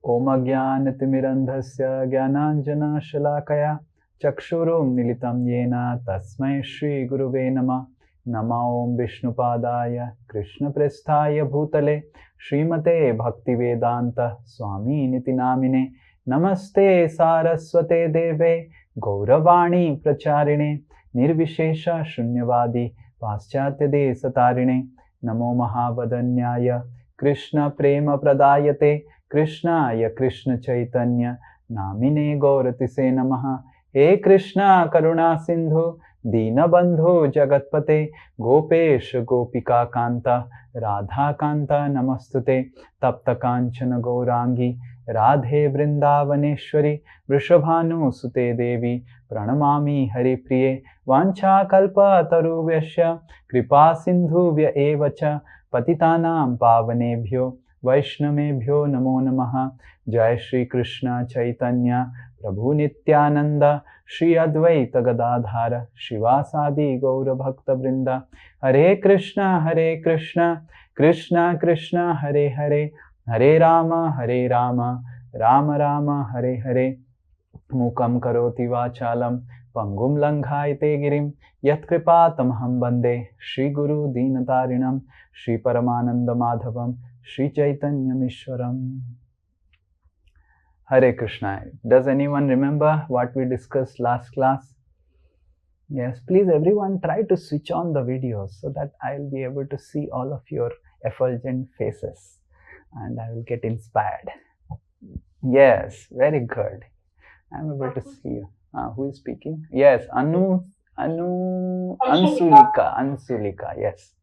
Om Ajnanatimirandhasya Jnananjana Shalakaya Chakshurum Militam Yena Tasmai Shri Guruve Namah. Nama Om Vishnupadaya Krishna Presthaya Bhutale Srimate Bhaktivedanta Swami Niti Namine Namaste Saraswate Deve Gauravani Pracharine Nirvishesha Shunyavadi Paschatya Desatarine Namo Mahavadanyaya Krishna Prema Pradayate Krishnaya Krishna Chaitanya Namine Gauratise Namaha. He Krishna Karuna Sindhu Deenabandhu Jagatpate Gopesh Gopika Kanta Radha Kanta Namastute Tapta Kanchana Gaurangi Radhe Vrindavaneshwari Vrishabhanu Sute Devi Pranamami Hari Priye Vancha Kalpa Taruvyasya Kripa Sindhuvya Evacha Patitanam Pavanebhyo Vaishnamebhyo Namo Namaha. Jai Shri Krishna Chaitanya Prabhu Nityananda Shri Advaita Gadadhara Shivasadi Gaura Bhakta Vrinda. Hare Krishna Krishna Krishna Hare Hare Hare Rama Rama Rama Hare Hare. Mukam karoti vachalam pangum langhaite girim yat kripatamaham bande Shri Guru Deenatarinam Shri Paramananda Madhavam Shri Chaitanya Mishwaram. Hare Krishna. Does anyone remember what we discussed last class? Yes, please everyone try to switch on the videos so that I will be able to see all of your effulgent faces and I will get inspired. Yes, very good. I am able to see you. Who is speaking? Yes, Ansulika, yes.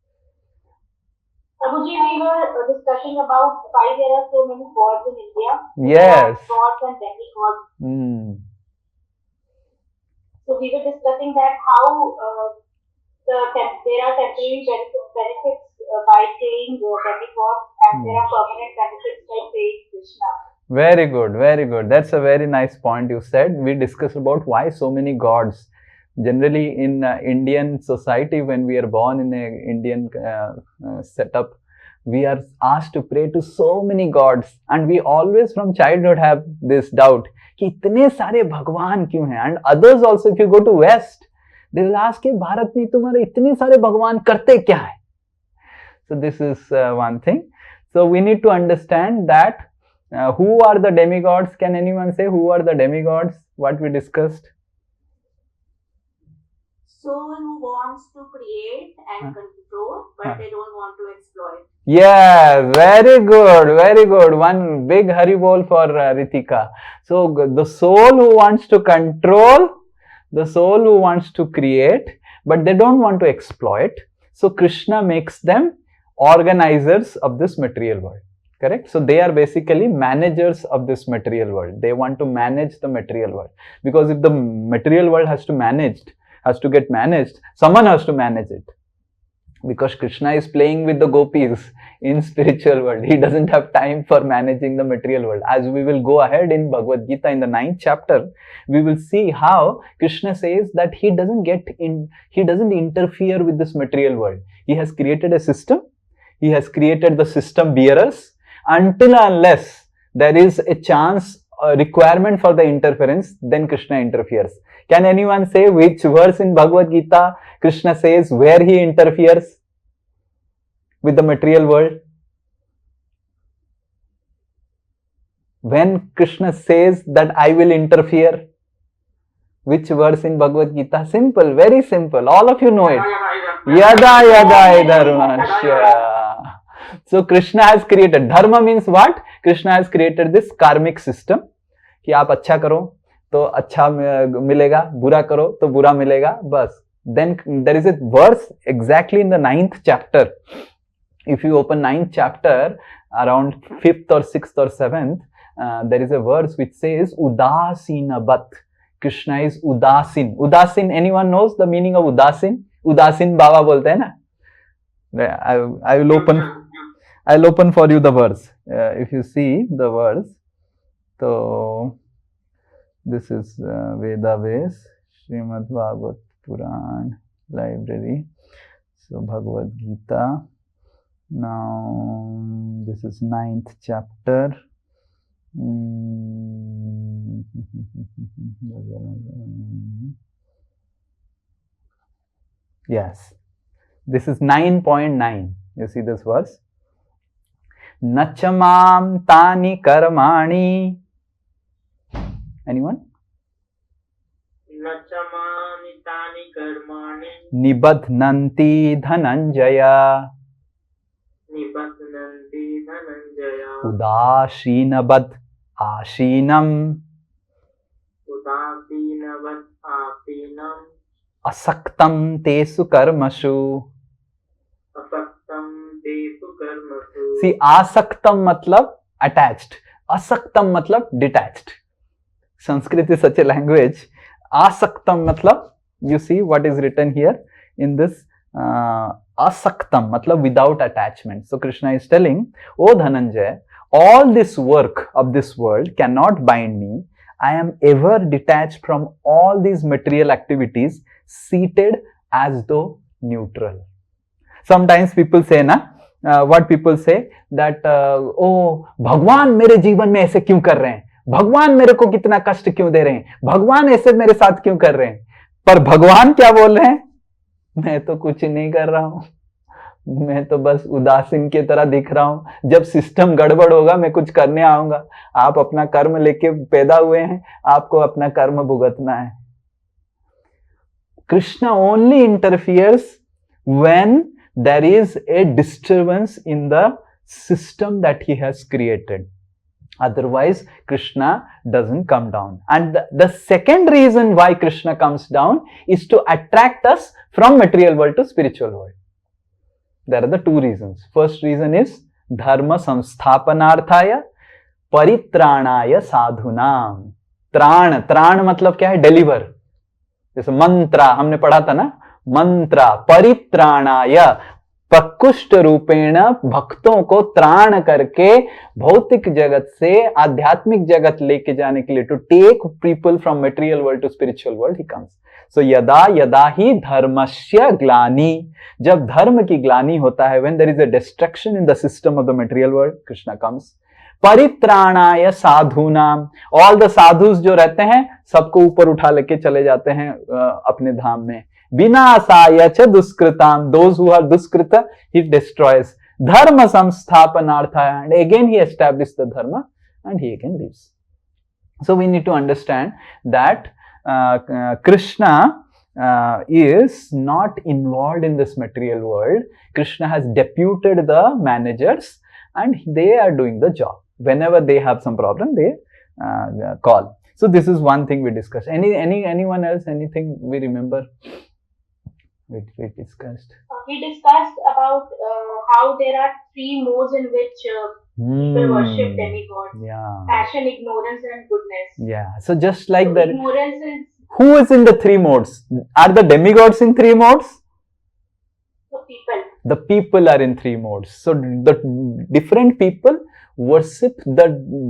Prabhuji, we were discussing about why there are so many gods in India. Yes. Gods and demigods. Mm. So we were discussing that how there are temporary benefits by saying demigods and there are permanent benefits by saying Krishna. Very good, very good. That's a very nice point you said. We discussed about why so many gods. Generally in Indian society, when we are born in an Indian setup, we are asked to pray to so many gods and we always from childhood have this doubt कि इतने सारे भगवान क्यों हैं. And others also, if you go to West, they will ask कि भारत में तुम्हारे इतने सारे भगवान करते क्या है. So this is one thing. So we need to understand that who are the demigods. Can anyone say who are the demigods? What we discussed? Soul who wants to create and control, but they don't want to exploit. Yeah, very good, very good. One big Haribol for Ritika. So the soul who wants to control, the soul who wants to create, but they don't want to exploit. So Krishna makes them organizers of this material world. Correct? So they are basically managers of this material world. They want to manage the material world. Because if the material world has to get managed, someone has to manage it. Because Krishna is playing with the gopis in spiritual world. He doesn't have time for managing the material world. As we will go ahead in Bhagavad Gita in the 9th chapter, we will see how Krishna says that he doesn't interfere with this material world. He has created a system. He has created the system bearers. Until unless there is a chance, a requirement for the interference, then Krishna interferes. Can anyone say which verse in Bhagavad Gita Krishna says where he interferes with the material world? When Krishna says that I will interfere, which verse in Bhagavad Gita? Simple, very simple. All of you know it. Yada yada dharmasya. So Krishna has created. Dharma means what? Krishna has created this karmic system. कि आप अच्छा करो तो अच्छा मिलेगा, बुरा करो तो बुरा मिलेगा, बस. Then there is a verse exactly in the 9th chapter. If you open 9th chapter, around 5th or 6th or 7th, there is a verse which says Udasina Bhat. Krishna is Udasin. Udasin, anyone knows the meaning of Udasin? Udasin Baba bolte hai na. I'll open for you the verse. If you see the verse, so this is Veda Base, Srimad Bhagavad Puran library. So Bhagavad Gita. Now this is 9th chapter Yes, this is 9.9. You see this verse? Nachamam tani karmani. Anyone? Nachamani tani karmani Nibadhnanti dhananjaya. Nibadhananti dhananjaya Udashinabad ashinam. Udasinavat asinam Asaktam tesu karmashu. Asaktam tesu karmasu. See, asaktam matlab attached. Asaktam matlab detached. Sanskrit is such a language. Asaktam matlab, you see what is written here in this asaktam matlab without attachment. So Krishna is telling, O Dhananjaya, all this work of this world cannot bind me. I am ever detached from all these material activities, seated as though neutral. Sometimes people say, what people say that, oh, Bhagwan मेरे जीवन में ऐसे क्यों कर रहे हैं? भगवान मेरे को कितना कष्ट क्यों दे रहे हैं? भगवान ऐसे मेरे साथ क्यों कर रहे हैं? पर भगवान क्या बोल रहे हैं? मैं तो कुछ नहीं कर रहा हूं, मैं तो बस उदासीन की तरह दिख रहा हूं. जब सिस्टम गड़बड़ होगा मैं कुछ करने आऊंगा. आप अपना कर्म लेके पैदा हुए हैं, आपको अपना कर्म भुगतना है. Krishna only interferes when there is a disturbance in the system that he has created. Otherwise, Krishna doesn't come down. And the second reason why Krishna comes down is to attract us from material world to spiritual world. There are the two reasons. First reason is dharma samsthapanarthaya paritranaya sadhunam. त्राण, त्राण मतलब क्या है? Deliver. जैसे मंत्रा हमने पढ़ा था ना, मंत्रा परित्राणाय, प्रकुष्ट रूपेण भक्तों को त्राण करके भौतिक जगत से आध्यात्मिक जगत लेके जाने के लिए, to take people from material world to spiritual world he comes. So यदा यदा ही धर्मस्य ग्लानि, जब धर्म की ग्लानि होता है, when there is a destruction in the system of the material world, Krishna comes. परित्राणाय साधुनाम, ऑल द साधुस जो रहते हैं सबको ऊपर उठा लेके चले जाते हैं अपने धाम में. विनाशाय च दुष्कृताम, दोज हु आर दुष्कृत ही डिस्ट्रॉयज. धर्म संस्थापनार्थाय, and again he establish the dharma and he again leaves. So we need to understand that Krishna is not involved in this material world. Krishna has deputed the managers and they are doing the job. Whenever they have some problem, they call. So this is one thing we discussed. Anyone else? Anything we remember? We discussed. We discussed about how there are three modes in which people worship demigods. Yeah. Passion, ignorance, and goodness. Yeah. So just like that. Ignorance is. Who is in the three modes? Are the demigods in three modes? The people. The people are in three modes. So the different people worship the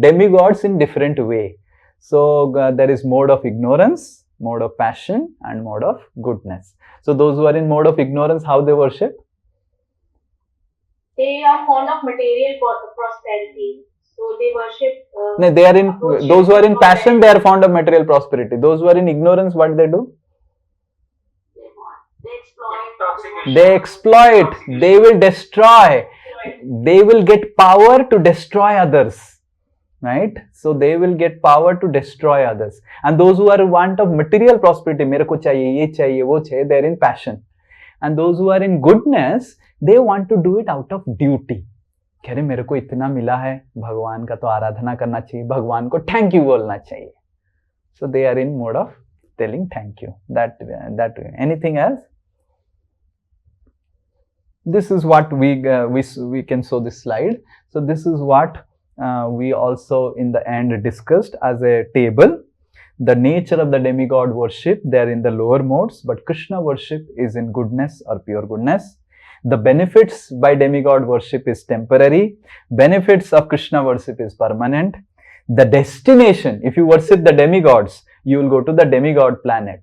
demigods in different way. So there is mode of ignorance, mode of passion, and mode of goodness. So those who are in mode of ignorance, how they worship? They are fond of material prosperity. So they worship. No, they are in. Those who are in passion, they are fond of material prosperity. Those who are in ignorance, what they do? They exploit. They will destroy. They will get power to destroy others. Right? So they will get power to destroy others. And those who are in want of material prosperity, मेरे को चाहिए, ये चाहिए, वो चाहिए, they are in passion. And those who are in goodness, they want to do it out of duty. कह रहे मेरे को इतना मिला है, भगवान का तो आराधना करना चाहिए, भगवान को थैंक यू बोलना चाहिए. So they are in mode of telling thank you. That way. Anything else? This is what we can show this slide. So this is what we also in the end discussed as a table. The nature of the demigod worship, they are in the lower modes, but Krishna worship is in goodness or pure goodness. The benefits by demigod worship is temporary. Benefits of Krishna worship is permanent. The destination, if you worship the demigods, you will go to the demigod planet.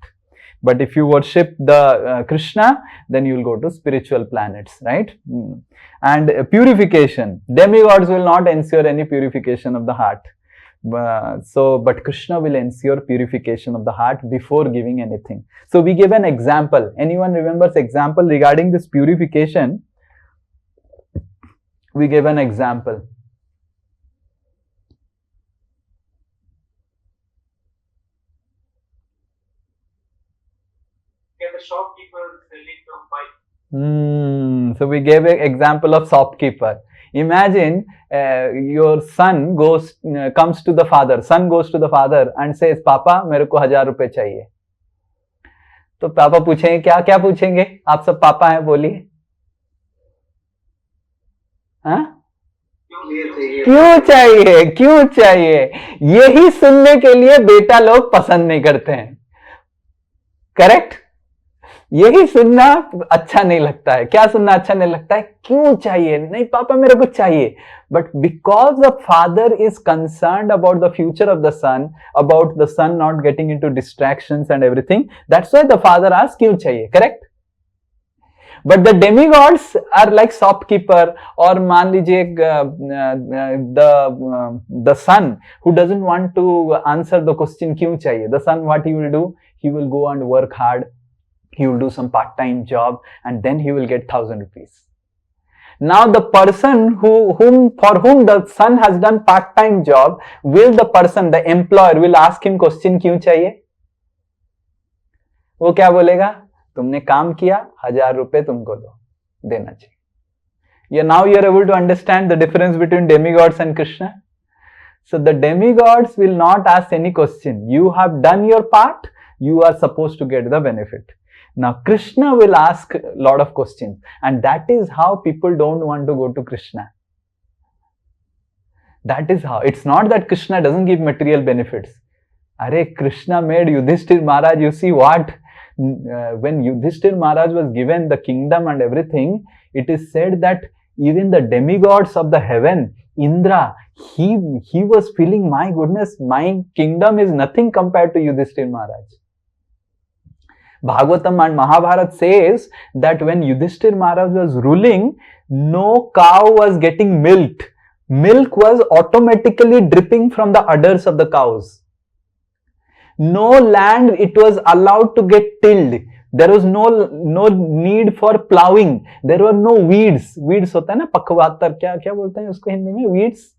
But if you worship the Krishna, then you will go to spiritual planets, right? And purification. Demigods will not ensure any purification of the heart. But Krishna will ensure purification of the heart before giving anything. So we give an example. Anyone remembers example regarding this purification? We gave an example. The shopkeeper selling the bike. So we gave an example of shopkeeper. Imagine your son comes to the father. Son goes to the father and says, "Papa, मेरे को 1000 रुपए चाहिए." तो पापा पूछेंगे क्या क्या पूछेंगे? आप सब पापा हैं, बोलिए. हाँ? क्यों चाहिए? क्यों चाहिए? यही सुनने के लिए बेटा लोग पसंद नहीं करते हैं. करेक्ट? यही सुनना अच्छा नहीं लगता है. क्या सुनना अच्छा नहीं लगता है? क्यों चाहिए? नहीं पापा मेरे को चाहिए. But because the father is concerned about the future of the son, about the son not getting into distractions and everything, that's why the father asks क्यों चाहिए. Correct? But the demigods are like shopkeeper, or मान लीजिए the son who doesn't want to answer the question क्यों चाहिए. The son, what he will do? He will go and work hard. He will do some part-time job and then he will get 1000 rupees. Now the person for whom the son has done part-time job, the employer will ask him question क्यों चाहिए? वो क्या बोलेगा? तुमने काम किया, 1000 रुपए तुमको देना चाहिए. Now you are able to understand the difference between demigods and Krishna. So the demigods will not ask any question. You have done your part, you are supposed to get the benefit. Now Krishna will ask a lot of questions, and that is how people don't want to go to Krishna. That is how. It's not that Krishna doesn't give material benefits. Are Krishna made Yudhishthir Maharaj, you see what? When Yudhishthir Maharaj was given the kingdom and everything, it is said that even the demigods of the heaven, Indra, he was feeling, my goodness, my kingdom is nothing compared to Yudhishthir Maharaj. Bhagavatam and Mahabharata says that when Yudhishthir Maharaj was ruling, no cow was getting milked. Milk was automatically dripping from the udders of the cows. No land it was allowed to get tilled. There was no need for plowing. There were no weeds. Weeds होता है ना, पखवातर, क्या बोलते हैं उसको हिंदी में? Weeds?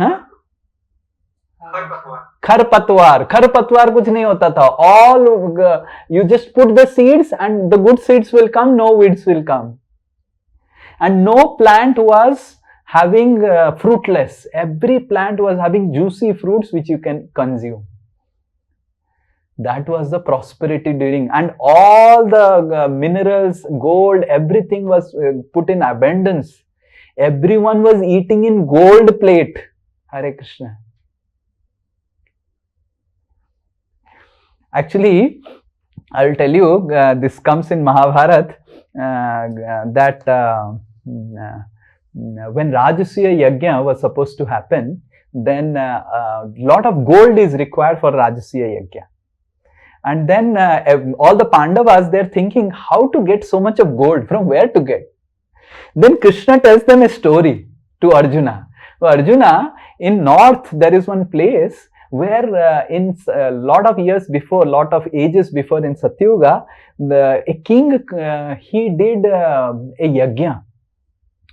हाँ? खरपतवार कुछ नहीं होता था. All you just put the seeds and the good seeds will come, no weeds will come. And no plant was having fruitless. Every plant was having juicy fruits which you can consume. That was the prosperity during, and all the minerals, gold, everything was put in abundance. Everyone was eating in gold plate. Hare Krishna. Actually, I will tell you, this comes in Mahabharata, that when Rajasuya Yajna was supposed to happen, then lot of gold is required for Rajasuya Yajna. And then all the Pandavas, they're thinking how to get so much of gold, from where to get. Then Krishna tells them a story to Arjuna. So Arjuna, in north there is one place where in a lot of ages before, in Satyuga, a king, he did a yajna.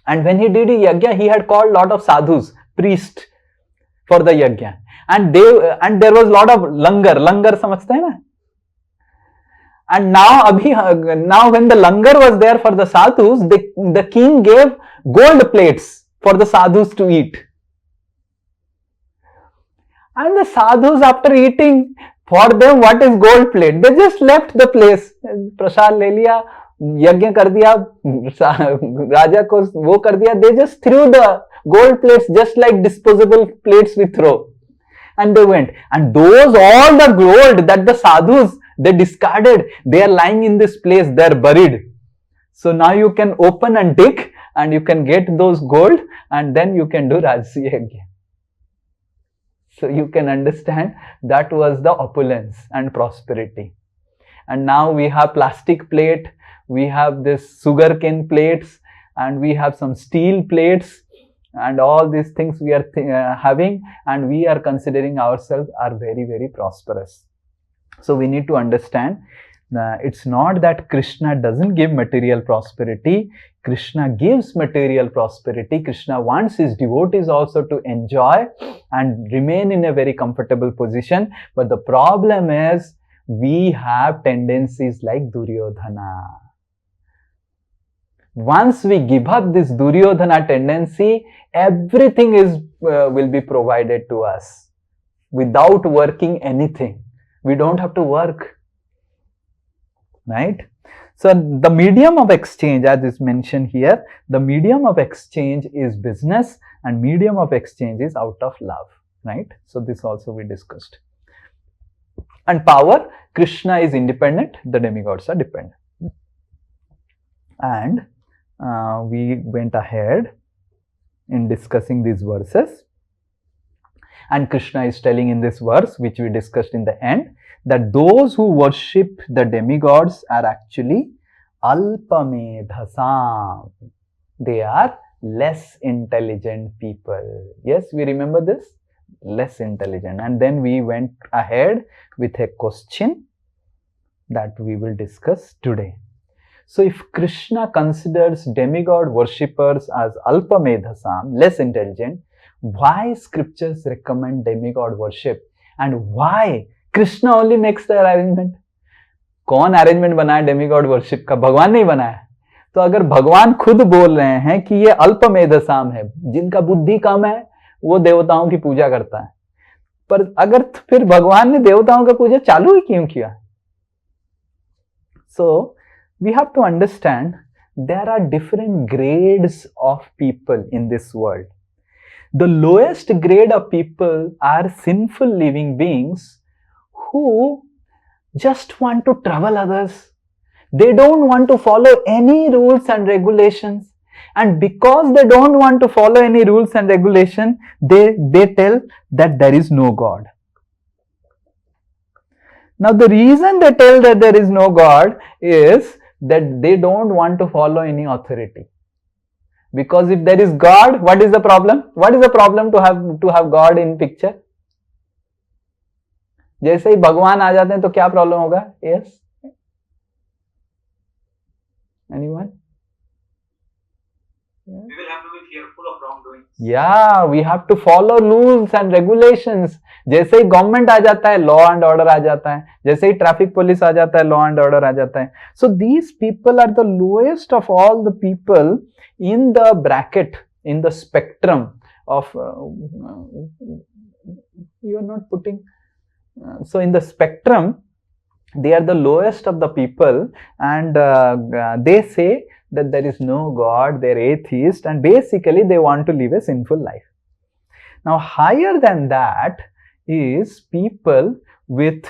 And when he did a yajna, he had called lot of sadhus, priests, for the yajna. And there was lot of langar समझते हैं ना? And now when the langar was there for the sadhus, the king gave gold plates for the sadhus to eat. And the sadhus, after eating, for them what is gold plate? They just left the place. Prasad ले लिया, यज्ञ कर दिया, राजा को वो कर दिया. They just threw the gold plates just like disposable plates we throw. And they went. And all the gold that the sadhus, they discarded, they are lying in this place, they are buried. So now you can open and dig and you can get those gold and then you can do Rajasuya Yajna. So you can understand that was the opulence and prosperity. And now we have plastic plate, we have this sugarcane plates, and we have some steel plates, and all these things we are having, and we are considering ourselves are very, very prosperous. So we need to understand it's not that Krishna doesn't give material prosperity. Krishna gives material prosperity. Krishna wants his devotees also to enjoy and remain in a very comfortable position. But the problem is we have tendencies like Duryodhana. Once we give up this Duryodhana tendency, everything is will be provided to us without working anything. We don't have to work, right? So the medium of exchange, as is mentioned here, the medium of exchange is business and medium of exchange is out of love, right? So this also we discussed. And power, Krishna is independent, the demigods are dependent. And we went ahead in discussing these verses. And Krishna is telling in this verse, which we discussed in the end, that those who worship the demigods are actually alpamedhasam. They are less intelligent people. Yes, we remember this? Less intelligent. And then we went ahead with a question that we will discuss today. So if Krishna considers demigod worshippers as alpamedhasam, less intelligent, why scriptures recommend demigod worship, and why Krishna only makes the arrangement? कौन arrangement बनाया demigod worship का? भगवान नहीं बनाया. तो अगर भगवान खुद बोल रहे हैं कि ये अल्पमेधसाम है, जिनका बुद्धि कम है, वो देवताओं की पूजा करता है, पर अगर फिर भगवान ने देवताओं का पूजा चालू ही क्यों किया? So we have to understand there are different grades of people in this world. The lowest grade of people are sinful living beings who just want to trouble others. They don't want to follow any rules and regulations. And because they don't want to follow any rules and regulation, they tell that there is no God. Now the reason they tell that there is no God is that they don't want to follow any authority. Because if there is God, what is the problem? What is the problem to have God in picture? जैसे ही भगवान आ जाते हैं तो क्या problem होगा? Yes? Anyone? We will have to be fearful of wrongdoing. Yeah, we have to follow rules and regulations. जैसे ही government आ जाता है, लॉ एंड ऑर्डर आ जाता है. जैसे ही ट्रैफिक पुलिस आ जाता है, लॉ एंड ऑर्डर आ जाता है. So these people are the lowest of all the people in the bracket, in the spectrum of you are not putting. So in the spectrum, they are the lowest of the people, and they say that there is no God, they are atheist, and basically they want to live a sinful life. Now higher than that is people who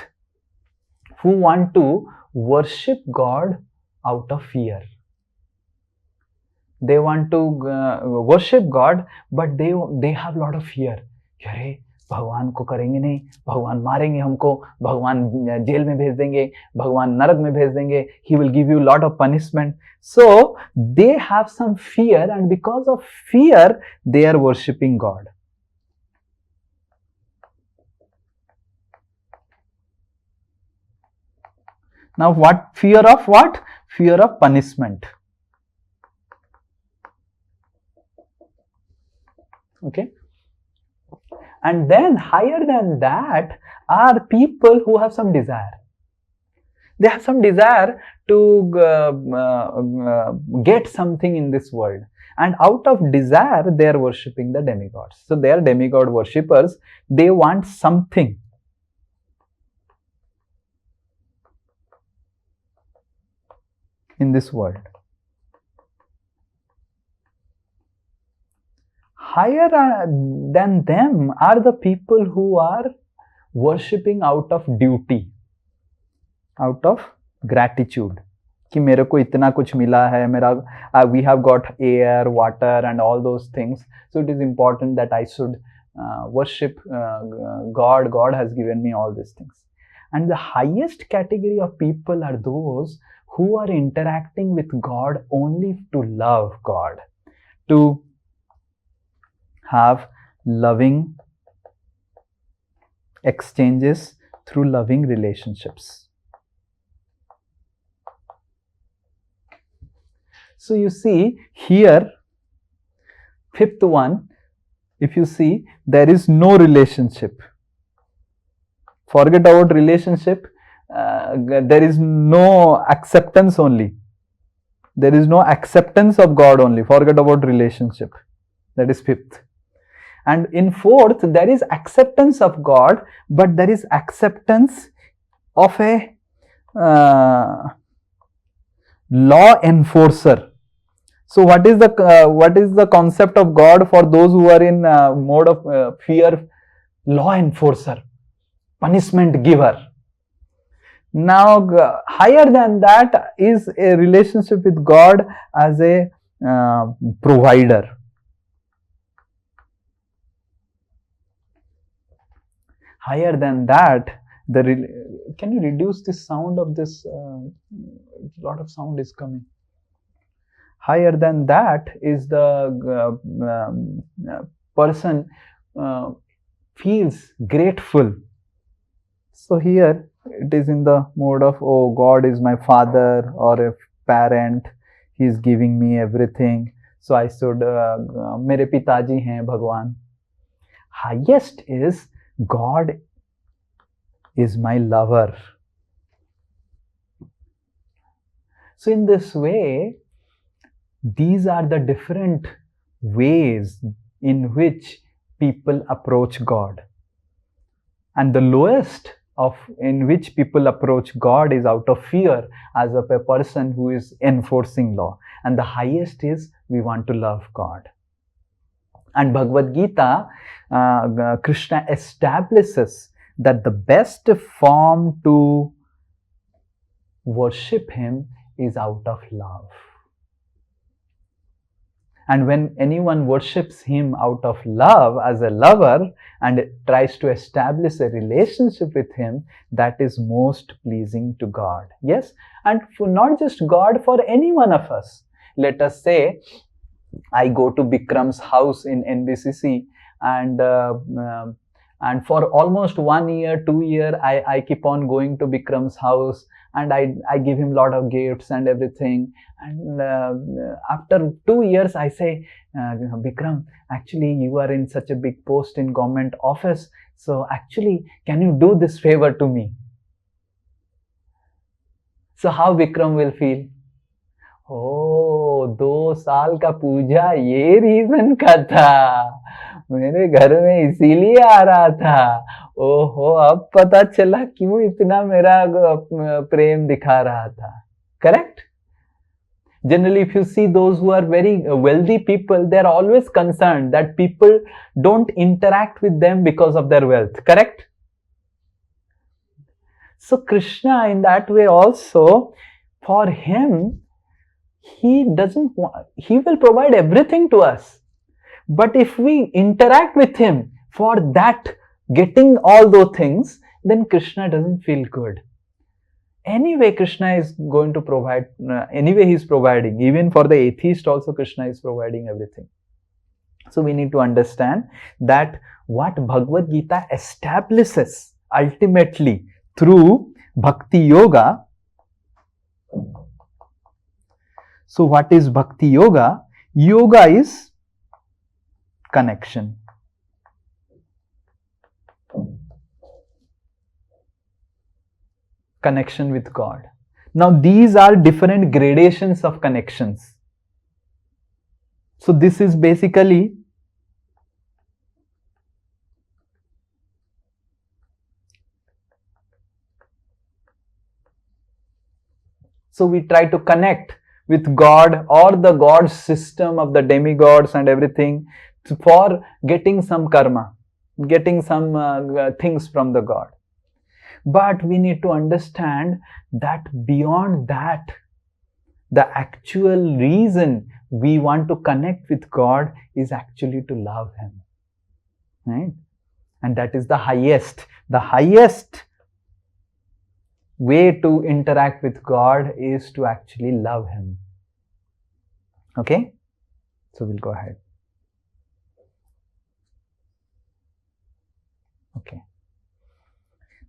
want to worship God out of fear. They want to worship God, but they have a lot of fear. अरे भगवान को करेंगे नहीं, भगवान मारेंगे हमको, भगवान jail में भेज देंगे, भगवान नरक में भेज देंगे, he will give you a lot of punishment. So they have some fear, and because of fear they are worshipping God. Now what? Fear of what? Fear of punishment. Okay. And then higher than that are people who have some desire. They have some desire to get something in this world. And out of desire, they are worshipping the demigods. So they are demigod worshippers. They want something. In this world. Higher than them are the people who are worshipping out of duty, out of gratitude. कि मेरे को इतना कुछ मिला है, we have got air, water and all those things. So it is important that I should worship God. God has given me all these things. And the highest category of people are those who are interacting with God only to love God, to have loving exchanges through loving relationships. So you see here, fifth one, if you see, there is no relationship. Forget about relationship. There is no acceptance only. There is no acceptance of God only. Forget about relationship. That is fifth. And in fourth, there is acceptance of God, but there is acceptance of a law enforcer. So what is the concept of God for those who are in mode of fear? Law enforcer, punishment giver. Now, higher than that is a relationship with God as a provider. Higher than that, can you reduce the sound of this? A lot of sound is coming. Higher than that is the person feels grateful. So here it is in the mode of, oh, God is my father or a parent, he is giving me everything, so I should, mere pitaji hain Bhagwan. Highest is, God is my lover. So in this way, these are the different ways in which people approach God. And the lowest of in which people approach God is out of fear, as of a person who is enforcing law. And the highest is, we want to love God. And Bhagavad Gita, Krishna establishes that the best form to worship him is out of love. And when anyone worships him out of love as a lover and tries to establish a relationship with him, that is most pleasing to God. Yes, and for not just God, for any one of us. Let us say I go to Bikram's house in NBCC, and for almost 1 year, 2 years, I keep on going to Bikram's house, and I give him a lot of gifts and everything. And after 2 years, I say, Bikram, actually you are in such a big post in government office, so actually can you do this favor to me? So how Bikram will feel? Oh, 2 साल का पूजा ये reason का था, मेरे घर में इसीलिए आ रहा था. ओहो, अब पता चला क्यों इतना मेरा प्रेम दिखा रहा था. Correct? Generally, if you see those who are very wealthy people, they are always concerned that people don't interact with them because of their wealth. Correct? So Krishna, in that way also, for him, he will provide everything to us. But if we interact with him for that, getting all those things, then Krishna doesn't feel good. Anyway, Krishna is going to provide, anyway he is providing. Even for the atheist also, Krishna is providing everything. So we need to understand that what Bhagavad Gita establishes ultimately through Bhakti Yoga. So what is Bhakti Yoga? Yoga is connection. Connection with God. Now these are different gradations of connections. So this is basically so we try to connect with God or the God system of the demigods and everything for getting some karma, getting some things from the God. But we need to understand that beyond that, the actual reason we want to connect with God is actually to love him. Right? And that is the highest. The highest way to interact with God is to actually love him. Okay? So we'll go ahead. Okay.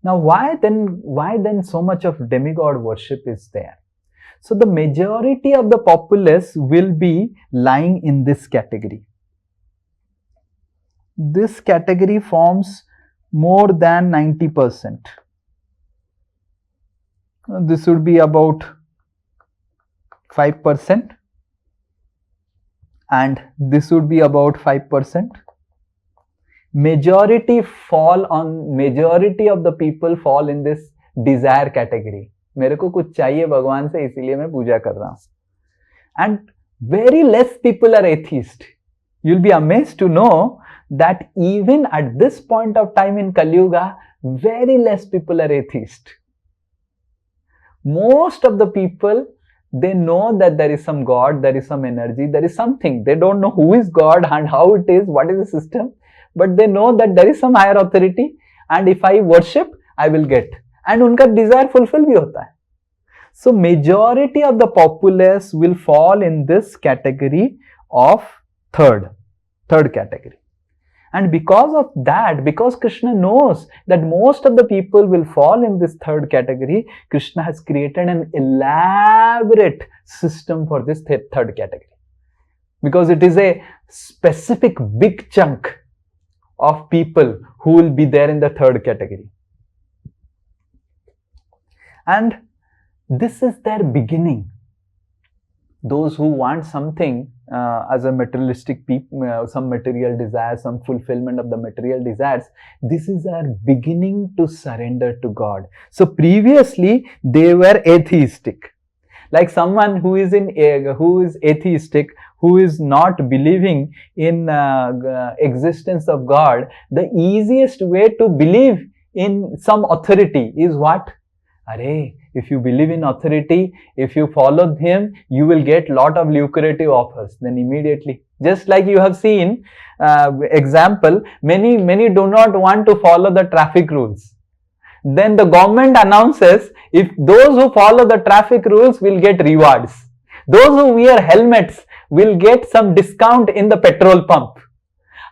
Now, why then so much of demigod worship is there? So the majority of the populace will be lying in this category. This category forms more than 90%. This would be about 5%, and this would be about 5%. Majority of the people fall in this desire category. मेरे को कुछ चाहिए भगवान से, इसीलिए मैं पूजा कर रहा हूं. And very less people are atheist. You'll be amazed to know that even at this point of time in Kali Yuga, very less people are atheist. Most of the people, they know that there is some God, there is some energy, there is something. They don't know who is God and how it is, what is the system, but they know that there is some higher authority, and if I worship, I will get. And उनका desire fulfill भी होता है. So majority of the populace will fall in this category of third category. And because of that, because Krishna knows that most of the people will fall in this third category, Krishna has created an elaborate system for this third category. Because it is a specific big chunk of people who will be there in the third category. And this is their beginning. Those who want something as a materialistic people, some material desires, some fulfillment of the material desires, this is our beginning to surrender to God. So previously they were atheistic. Like someone who is atheistic, who is not believing in existence of God, the easiest way to believe in some authority is what? Arey, if you believe in authority, if you follow him, you will get lot of lucrative offers. Then immediately, just like you have seen, example, many do not want to follow the traffic rules. Then the government announces, if those who follow the traffic rules will get rewards. Those who wear helmets will get some discount in the petrol pump.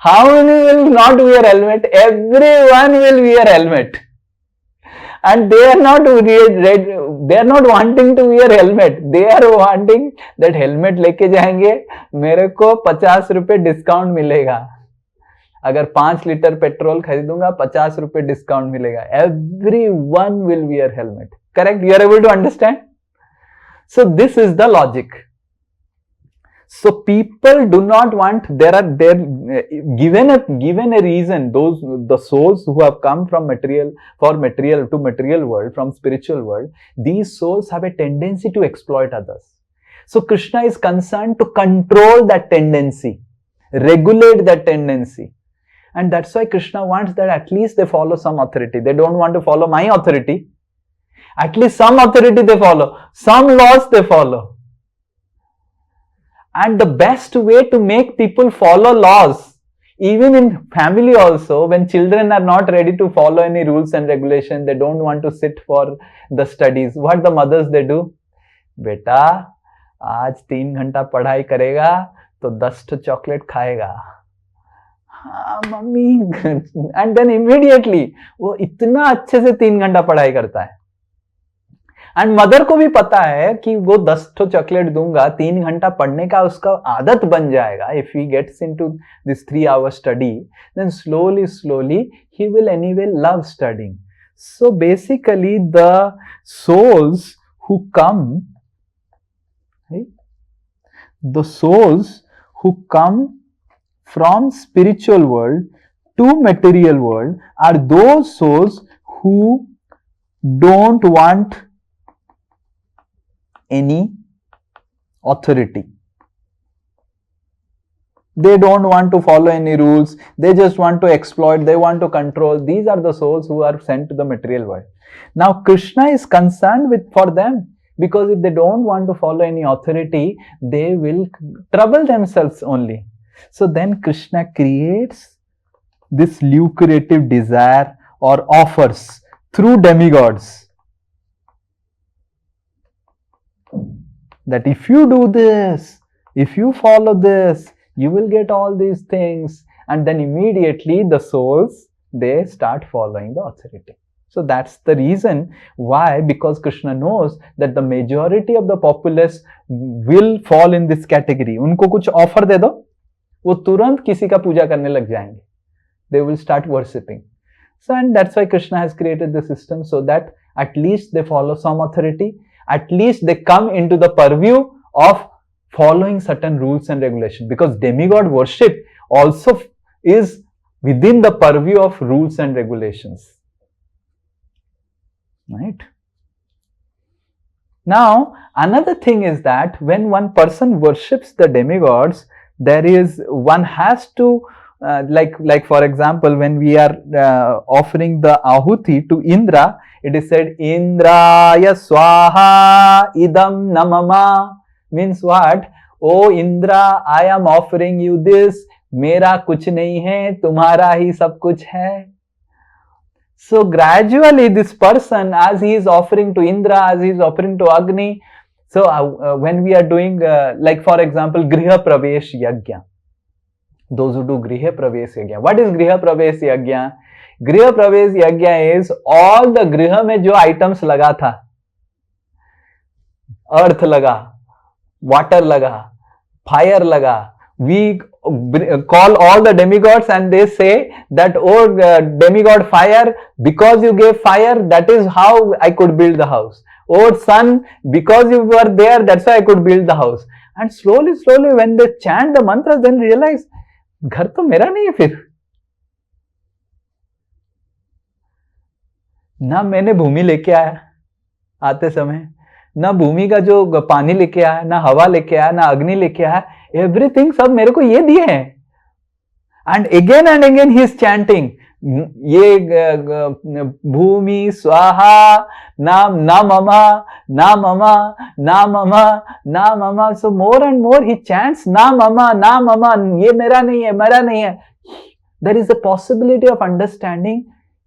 How many will not wear helmet? Everyone will wear helmet. And they are not wanting to wear helmet. They are wanting that helmet लेके जाएंगे, मेरे को 50 रुपए discount मिलेगा. अगर 5 litre petrol खरीदूंगा 50 रुपए discount मिलेगा. Everyone will wear helmet. Correct? You are able to understand? So this is the logic. So people do not want, given a reason, the souls who have come from material world, from spiritual world, these souls have a tendency to exploit others. So Krishna is concerned to control that tendency, regulate that tendency. And that's why Krishna wants that at least they follow some authority. They don't want to follow my authority. At least some authority they follow, some laws they follow. And the best way to make people follow laws, even in family also, when children are not ready to follow any rules and regulations, they don't want to sit for the studies. What the mothers they do? बेटा, आज 3 घंटा पढ़ाई करेगा तो 10 chocolate खाएगा. हाँ mummy. And then immediately वो इतना अच्छे से 3 घंटा पढ़ाई करता है. एंड मदर को भी पता है कि वो 10 चॉकलेट दूंगा, 3 घंटा पढ़ने का उसका आदत बन जाएगा. If he gets into this 3 hour study, then slowly he will anyway love studying. So basically the souls who come from spiritual world to material world are those souls who don't want any authority. They don't want to follow any rules. They just want to exploit. They want to control. These are the souls who are sent to the material world. Now Krishna is concerned for them, because if they don't want to follow any authority, they will trouble themselves only. So then Krishna creates this lucrative desire or offers through demigods, that if you do this, if you follow this, you will get all these things. And then immediately the souls they start following the authority. So that's the reason why, because Krishna knows that the majority of the populace will fall in this category. उनको कुछ offer दे दो, वो तुरंत किसी का पूजा करने लग जाएंगे. They will start worshipping. So, and that's why Krishna has created the system, so that at least they follow some authority. At least they come into the purview of following certain rules and regulations. Because demigod worship also is within the purview of rules and regulations. Right? Now, another thing is that when one person worships the demigods, one has to, like for example, when we are offering the ahuti to Indra, it is said, Indraya swaha idam namama. Means what? Oh Indra, I am offering you this. Mera kuch nahi hai, tumhara hi sab kuch hai. So gradually this person, as he is offering to Indra, as he is offering to Agni, so when we are doing, like for example, Griha Pravesh Yajna, those who do Griha Pravesh Yajna. What is Griha Pravesh Yajna? Griha Pravesh Yajna is all the Griha mein jo items laga tha. Earth laga, water laga, fire laga. We call all the demigods and they say that, oh demigod fire, because you gave fire, that is how I could build the house. Oh sun, because you were there, that's why I could build the house. And slowly when they chant the mantras, then realize, घर तो मेरा नहीं है फिर. ना मैंने भूमि लेके आया आते समय, ना भूमि का जो पानी लेके आया, ना हवा लेके आया, ना अग्नि लेके आया. एवरीथिंग सब मेरे को ये दिए हैं. And again he is chanting, ये भूमि स्वाहा नाम ना ममा ना ममा ना ममा ना ममा. So more and more he chants ना ममा ना ममा. ये मेरा नहीं है, मेरा नहीं है. There is a possibility of understanding,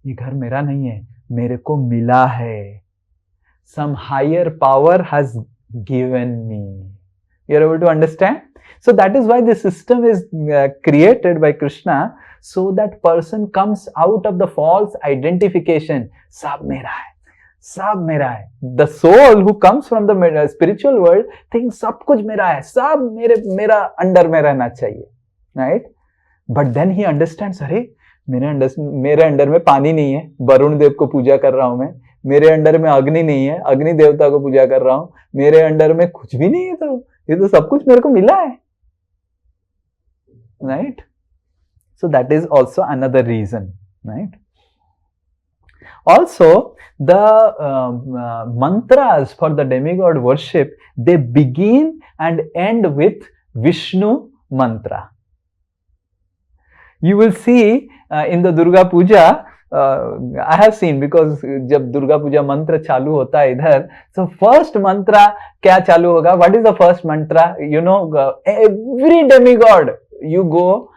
ये घर मेरा नहीं है, मेरे को मिला है. Some higher power has given me. You are able to understand? So that is why the system is created by Krishna, so that person comes out of the false identification. Sab mera hai, sab mera hai. The soul who comes from the spiritual world thinks sab kuch mera hai, sab mera under mein rehna chahiye, right? But then he understands, अरे मेरे under में पानी नहीं है, वरुण देव को पूजा कर रहा हूं मैं. मेरे अंडर में अग्नि नहीं है, अग्नि देवता को पूजा कर रहा हूं. मेरे अंडर में कुछ भी नहीं है, तो ये तो सब कुछ मेरे को मिला है. Right? So that is also another reason. Right? Also, the mantras for the demigod worship, they begin and end with Vishnu mantra. You will see in the Durga Puja, I have seen, because जब दुर्गा पूजा मंत्र चालू होता है इधर, so first mantra क्या चालू होगा? What is the first mantra? You know, every demigod, you go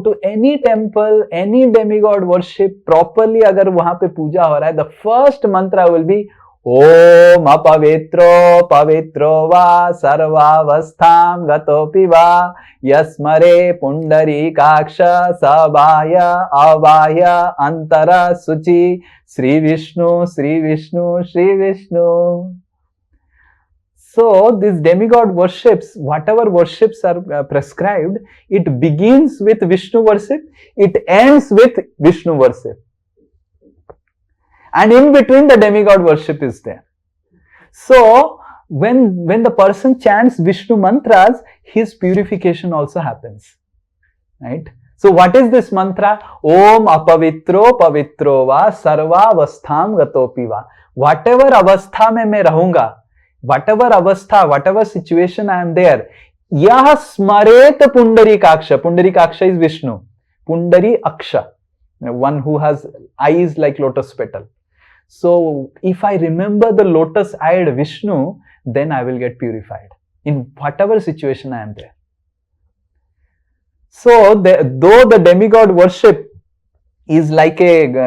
to any temple, any demigod worship properly, अगर वहां पे पूजा हो रहा है, the first mantra will be ओम अपवित्रो पवित्रो वा सर्वावस्थां गतोपि वा यस्मरे पुंडरीकाक्ष सबाय अबाय अंतर शुचि Shri Vishnu Shri Vishnu Shri Vishnu. So these demigod worships, whatever worships are prescribed, it begins with Vishnu worship, it ends with Vishnu worship. And in between the demigod worship is there. So when the person chants Vishnu mantras, his purification also happens. Right? So what is this mantra? Om apavitro pavitro va sarva avastham gatopi va. Whatever avastha mein main rahunga, whatever avastha, whatever situation I am there, yah smaret pundarikaksha. Pundarikaksha is Vishnu. Pundari aksha, one who has eyes like lotus petal. So if I remember the lotus-eyed Vishnu, then I will get purified in whatever situation I am there. So though the demigod worship is like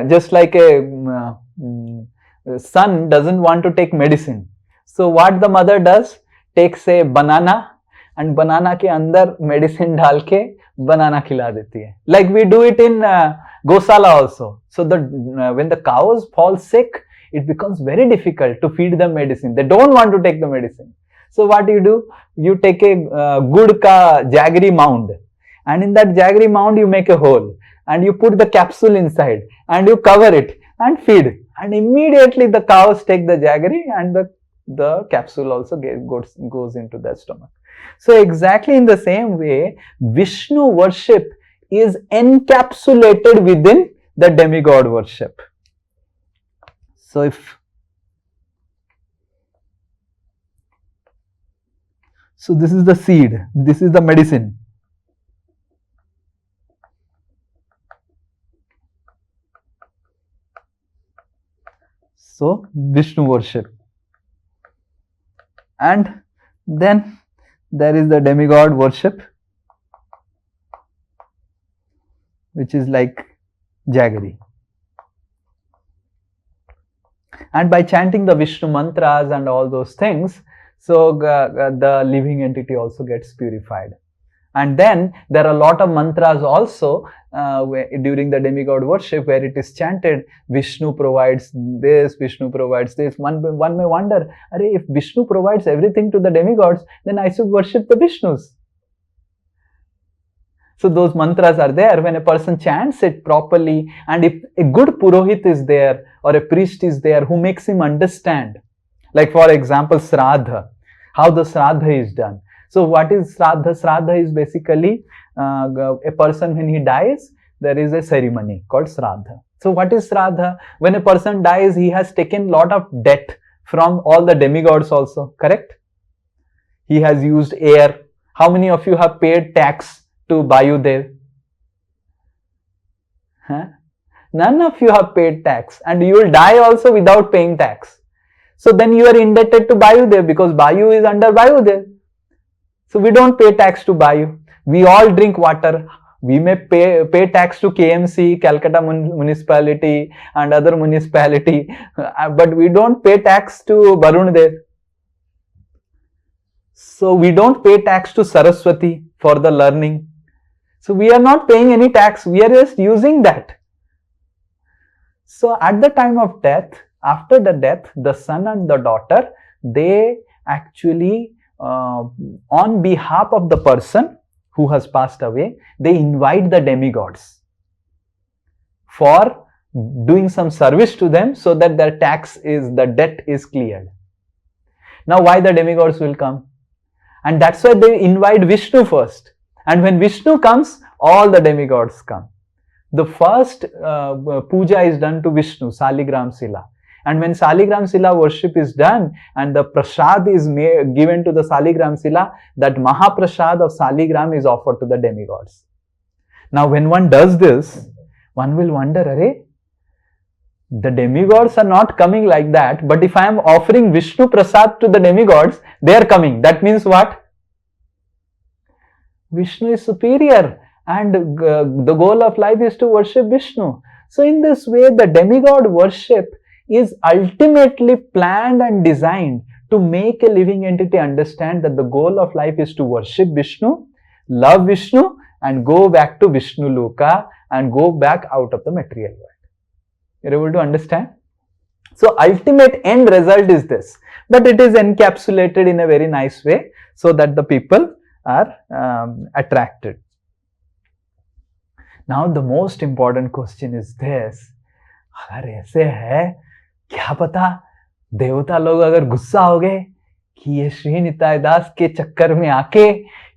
just like a son doesn't want to take medicine. So what the mother does, takes a banana and banana के अंदर medicine डाल के banana खिला देती है. Like we do it in Gosala also. So when the cows fall sick, it becomes very difficult to feed them medicine. They don't want to take the medicine. So what do? You take a good ka jaggery mound, and in that jaggery mound you make a hole, and you put the capsule inside, and you cover it and feed, and immediately the cows take the jaggery, and the capsule also goes into their stomach. So exactly in the same way, Vishnu worship is encapsulated within the demigod worship. So this is the seed, this is the medicine. So Vishnu worship. And then there is the demigod worship, which is like jaggery. And by chanting the Vishnu mantras and all those things, so the living entity also gets purified. And then there are a lot of mantras also during the demigod worship where it is chanted, Vishnu provides this, Vishnu provides this. One may wonder, if Vishnu provides everything to the demigods, then I should worship the Vishnus. So those mantras are there. When a person chants it properly, and if a good Purohit is there or a priest is there who makes him understand, like for example Sraddha, how the Sraddha is done. So what is Sraddha? Sraddha is basically a person when he dies, there is a ceremony called Sraddha. So what is Sraddha? When a person dies, he has taken lot of debt from all the demigods also, correct? He has used air. How many of you have paid tax to Vayudev? None of you have paid tax, and you will die also without paying tax. So then you are indebted to Vayudev because Vayu is under Vayudev. So we don't pay tax to Vayu. We all drink water. We may pay tax to KMC, Calcutta municipality and other municipality, but we don't pay tax to Varun Dev. So we don't pay tax to Saraswati for the learning. So we are not paying any tax. We are just using that. So at the time of death, after the death, the son and the daughter, they actually on behalf of the person who has passed away, they invite the demigods for doing some service to them so that their the debt is cleared. Now why the demigods will come? And that's why they invite Vishnu first. And when Vishnu comes, all the demigods come. The first puja is done to Vishnu, Saligram Sila. And when Saligram Sila worship is done and the prasad is given to the Saligram Sila, that Mahaprasad of Saligram is offered to the demigods. Now when one does this, one will wonder, the demigods are not coming like that, but if I am offering Vishnu Prasad to the demigods, they are coming. That means what? Vishnu is superior and the goal of life is to worship Vishnu. So in this way, the demigod worship is ultimately planned and designed to make a living entity understand that the goal of life is to worship Vishnu, love Vishnu, and go back to Vishnu Loka and go back out of the material world. You're able to understand? So ultimate end result is this, but it is encapsulated in a very nice way so that the people are attracted. Now the most important question is this, अगर ऐसे है, क्या पता देवता लोग अगर गुस्सा हो गए कि ये श्री निताई दास के चक्कर में आके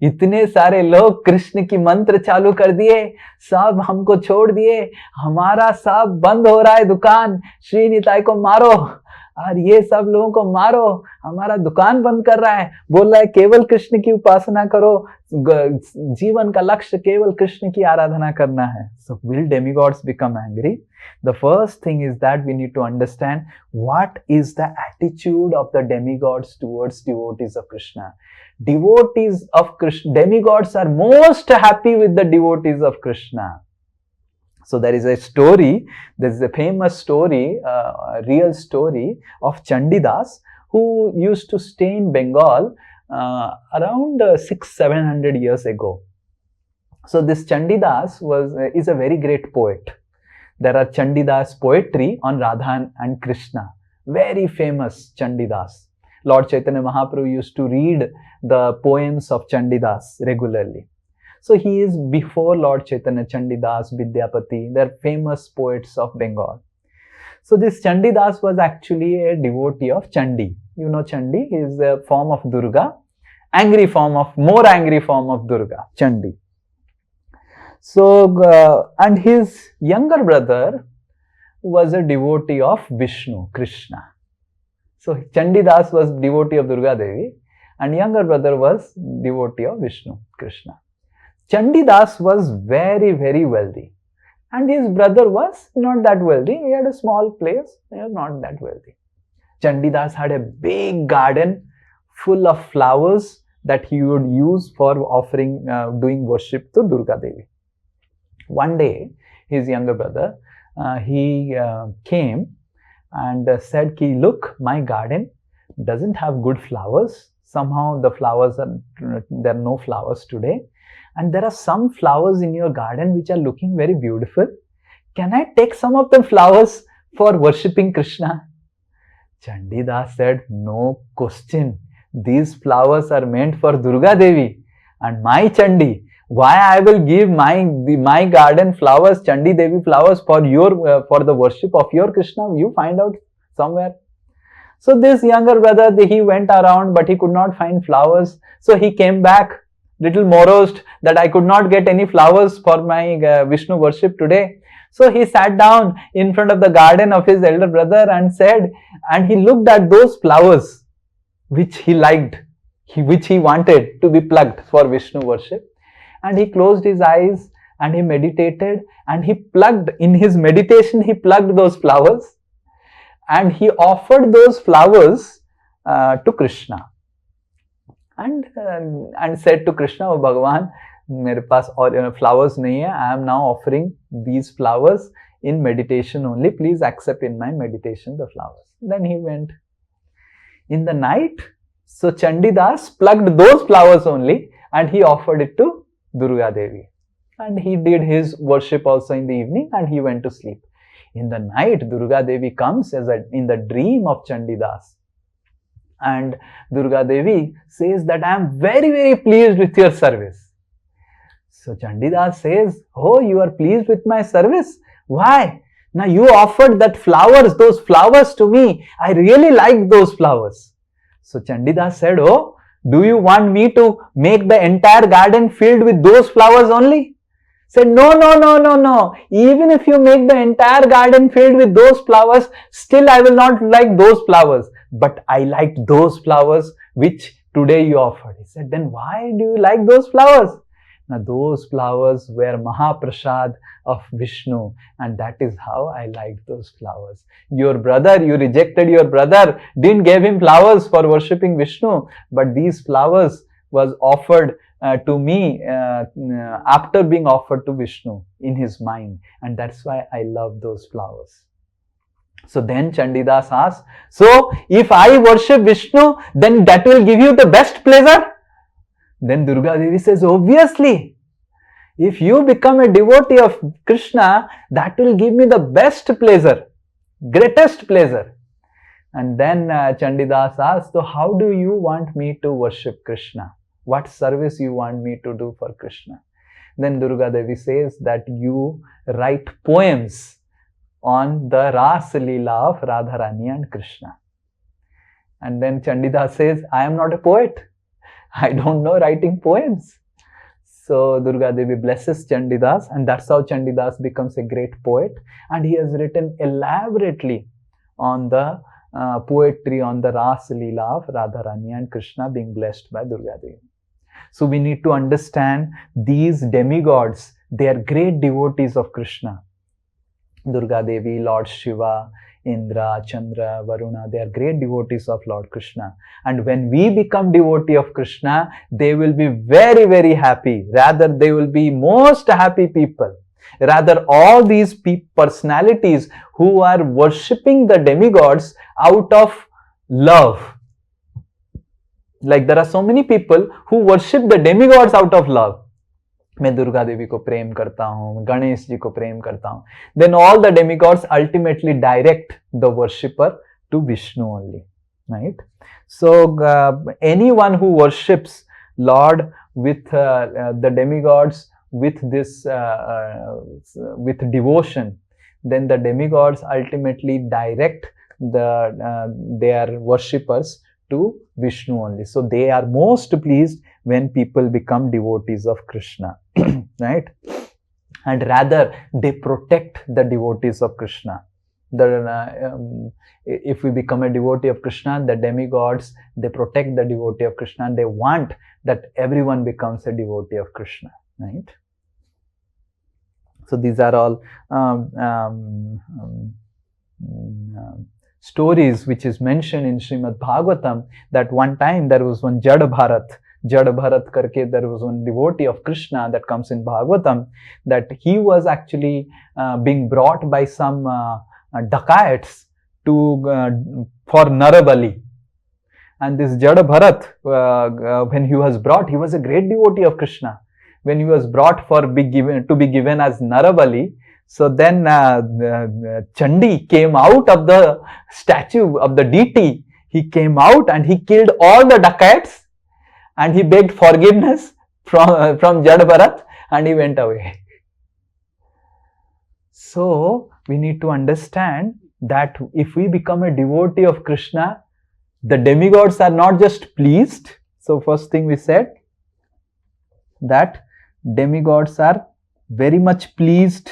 इतने सारे लोग कृष्ण की मंत्र चालू कर दिए, सब हमको छोड़ दिए, हमारा सब बंद हो रहा है दुकान, श्री निताई को मारो और ये सब लोगों को मारो, हमारा दुकान बंद कर रहा है, बोल रहा है केवल कृष्ण की उपासना करो, जीवन का लक्ष्य केवल कृष्ण की आराधना करना है. So will demigods become angry? The first thing is that we need to understand what is the attitude of the demigods towards devotees of Krishna. Devotees of Krishna, demigods are most happy with the devotees of Krishna. So there is a story, there is a famous story, a real story of Chandidas who used to stay in Bengal around 600-700 years ago. So this Chandidas is a very great poet. There are Chandidas poetry on Radha and Krishna. Very famous Chandidas. Lord Chaitanya Mahaprabhu used to read the poems of Chandidas regularly. So he is before Lord Chaitanya, Chandidas, Vidyapati. They are famous poets of Bengal. So this Chandidas was actually a devotee of Chandi. You know Chandi is a form of Durga, more angry form of Durga, Chandi. So, and his younger brother was a devotee of Vishnu, Krishna. So Chandidas was devotee of Durga Devi and younger brother was devotee of Vishnu, Krishna. Chandidas was very, very wealthy and his brother was not that wealthy. He had a small place, he was not that wealthy. Chandidas had a big garden full of flowers that he would use for offering, doing worship to Durga Devi. One day, his younger brother, he came and said, "Ki, look, my garden doesn't have good flowers. Somehow the flowers there are no flowers today. And there are some flowers in your garden which are looking very beautiful. Can I take some of the flowers for worshipping Krishna?" Chandidas said, "No question. These flowers are meant for Durga Devi and my Chandi. Why I will give my garden flowers, Chandi Devi flowers for the worship of your Krishna? You find out somewhere." So this younger brother, he went around but he could not find flowers. So he came back little morosed that I could not get any flowers for my Vishnu worship today. So he sat down in front of the garden of his elder brother and he looked at those flowers which he liked, which he wanted to be plucked for Vishnu worship. And he closed his eyes and he meditated and in his meditation, he plucked those flowers and he offered those flowers to Krishna. And said to Krishna, "Oh Bhagavan, mere paas flowers nahi hai. I am now offering these flowers in meditation only. Please accept in my meditation the flowers." Then he went. In the night, so Chandidas plucked those flowers only and he offered it to Durga Devi. And he did his worship also in the evening and he went to sleep. In the night, Durga Devi comes in the dream of Chandidas. And Durga Devi says that I am very, very pleased with your service. So Chandidas says, "Oh, you are pleased with my service? Why? Now you offered those flowers to me. I really liked those flowers." So Chandidas said, "Oh, do you want me to make the entire garden filled with those flowers only?" Said, "No, no, no, no, no. Even if you make the entire garden filled with those flowers, still I will not like those flowers. But I liked those flowers which today you offered." He said, "Then why do you like those flowers?" Now those flowers were Mahaprasad of Vishnu and that is how I liked those flowers. You rejected your brother, didn't give him flowers for worshipping Vishnu, but these flowers was offered to me after being offered to Vishnu in his mind and that's why I love those flowers." So then Chandidas asks, "So if I worship Vishnu, then that will give you the best pleasure?" Then Durga Devi says, "Obviously, if you become a devotee of Krishna, that will give me the best pleasure, greatest pleasure." And then Chandidas asks, "So how do you want me to worship Krishna? What service you want me to do for Krishna?" Then Durga Devi says that you write poems on the Ras Leela of Radharani and Krishna. And then Chandidas says, "I am not a poet. I don't know writing poems." So Durga Devi blesses Chandidas and that's how Chandidas becomes a great poet. And he has written elaborately on the poetry on the Ras Leela of Radharani and Krishna being blessed by Durga Devi. So we need to understand these demigods, they are great devotees of Krishna. Durga Devi, Lord Shiva, Indra, Chandra, Varuna, they are great devotees of Lord Krishna. And when we become devotee of Krishna, they will be very, very happy. Rather, they will be most happy people. Rather, all these personalities who are worshipping the demigods out of love. Like there are so many people who worship the demigods out of love. मैं दुर्गा देवी को प्रेम करता हूँ, गणेश जी को प्रेम करता हूँ, then all the demigods ultimately direct the worshipper to Vishnu only, right? So anyone who worships Lord with the demigods with this with devotion, then the demigods ultimately direct their worshippers to Vishnu only. So they are most pleased when people become devotees of Krishna, right? And rather they protect the devotees of Krishna. If we become a devotee of Krishna, the demigods, they protect the devotee of Krishna, and they want that everyone becomes a devotee of Krishna, right? So these are all stories which is mentioned in Srimad Bhagavatam, that one time there was one Jad Bharat karke, there was one devotee of Krishna that comes in Bhagavatam, that he was actually being brought by some dacoits to for Narabali. And this Jad Bharat, when he was brought, he was a great devotee of Krishna. When he was brought to be given as Narabali, so then Chandi came out of the statue of the deity. He came out and he killed all the dacoits, and he begged forgiveness from Jad Bharat, and he went away. So we need to understand that if we become a devotee of Krishna, the demigods are not just pleased. So first thing we said, that demigods are very much pleased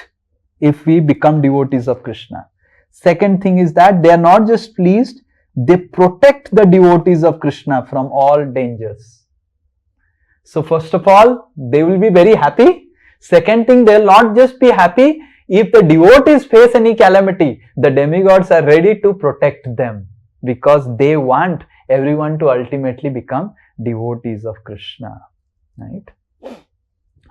if we become devotees of Krishna. Second thing is that they are not just pleased, they protect the devotees of Krishna from all dangers. So first of all, they will be very happy. Second thing, they will not just be happy. If the devotees face any calamity, the demigods are ready to protect them, because they want everyone to ultimately become devotees of Krishna, right?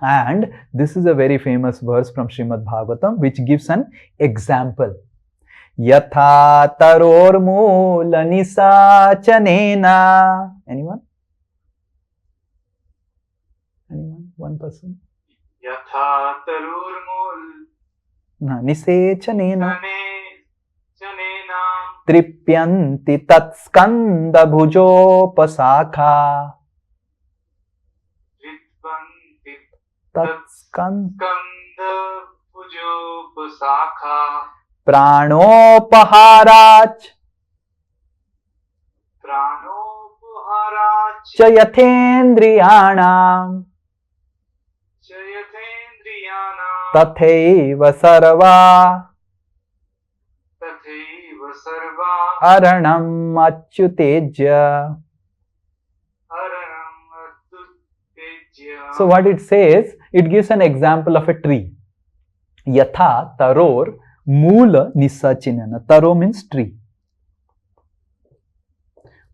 And this is a very famous verse from Srimad Bhagavatam which gives an example. Yatha taror mula nisachanena. Anyone? One person? Yatha tarurmul Nisechanena chanena tripyanti tatskanda bhujopasakha. ritvanti Tatskanda skanda pujopasakha pranopaharach pranopuharach chayathendriyanam chayathendriyanam tathaiva sarva tathaiva sarva aranam achyutejya. aranam atutejya. So what it says, it gives an example of a tree. Yatha taror mula nisachinana. Taro means tree.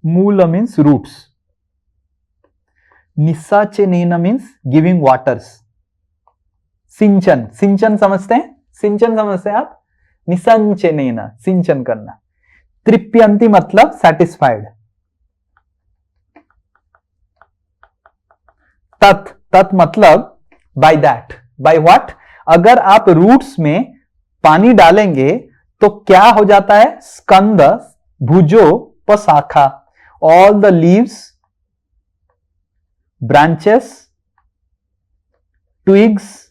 Mula means roots. Nisachinena means giving waters. Sinchan. Sinchan समझते हैं? सिंचन समझते हैं आप? निसंचनेना, सिंचन करना. त्रिप्यंती मतलब satisfied. तत्, तत् मतलब by that. By what? अगर आप रूट्स में पानी डालेंगे तो क्या हो जाता है? स्कंद, भुजो, पशाखा. All the leaves, branches, twigs,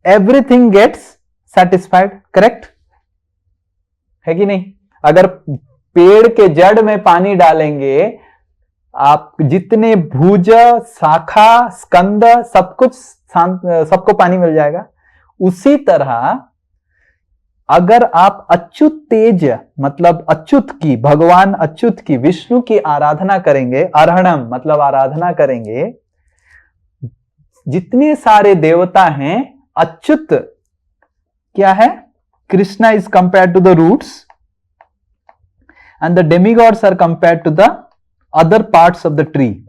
everything gets satisfied. Correct? है कि नहीं? अगर पेड़ के जड़ में पानी डालेंगे, आप जितने भुज, शाखा, स्कंद, सब कुछ सबको पानी मिल जाएगा. उसी तरह अगर आप अच्युत तेज मतलब अच्युत की, भगवान अच्युत की, विष्णु की आराधना करेंगे, अर्हणम मतलब आराधना करेंगे, जितने सारे देवता हैं, अच्युत क्या है? Krishna is compared to the roots and the demigods are compared to the other parts of the tree.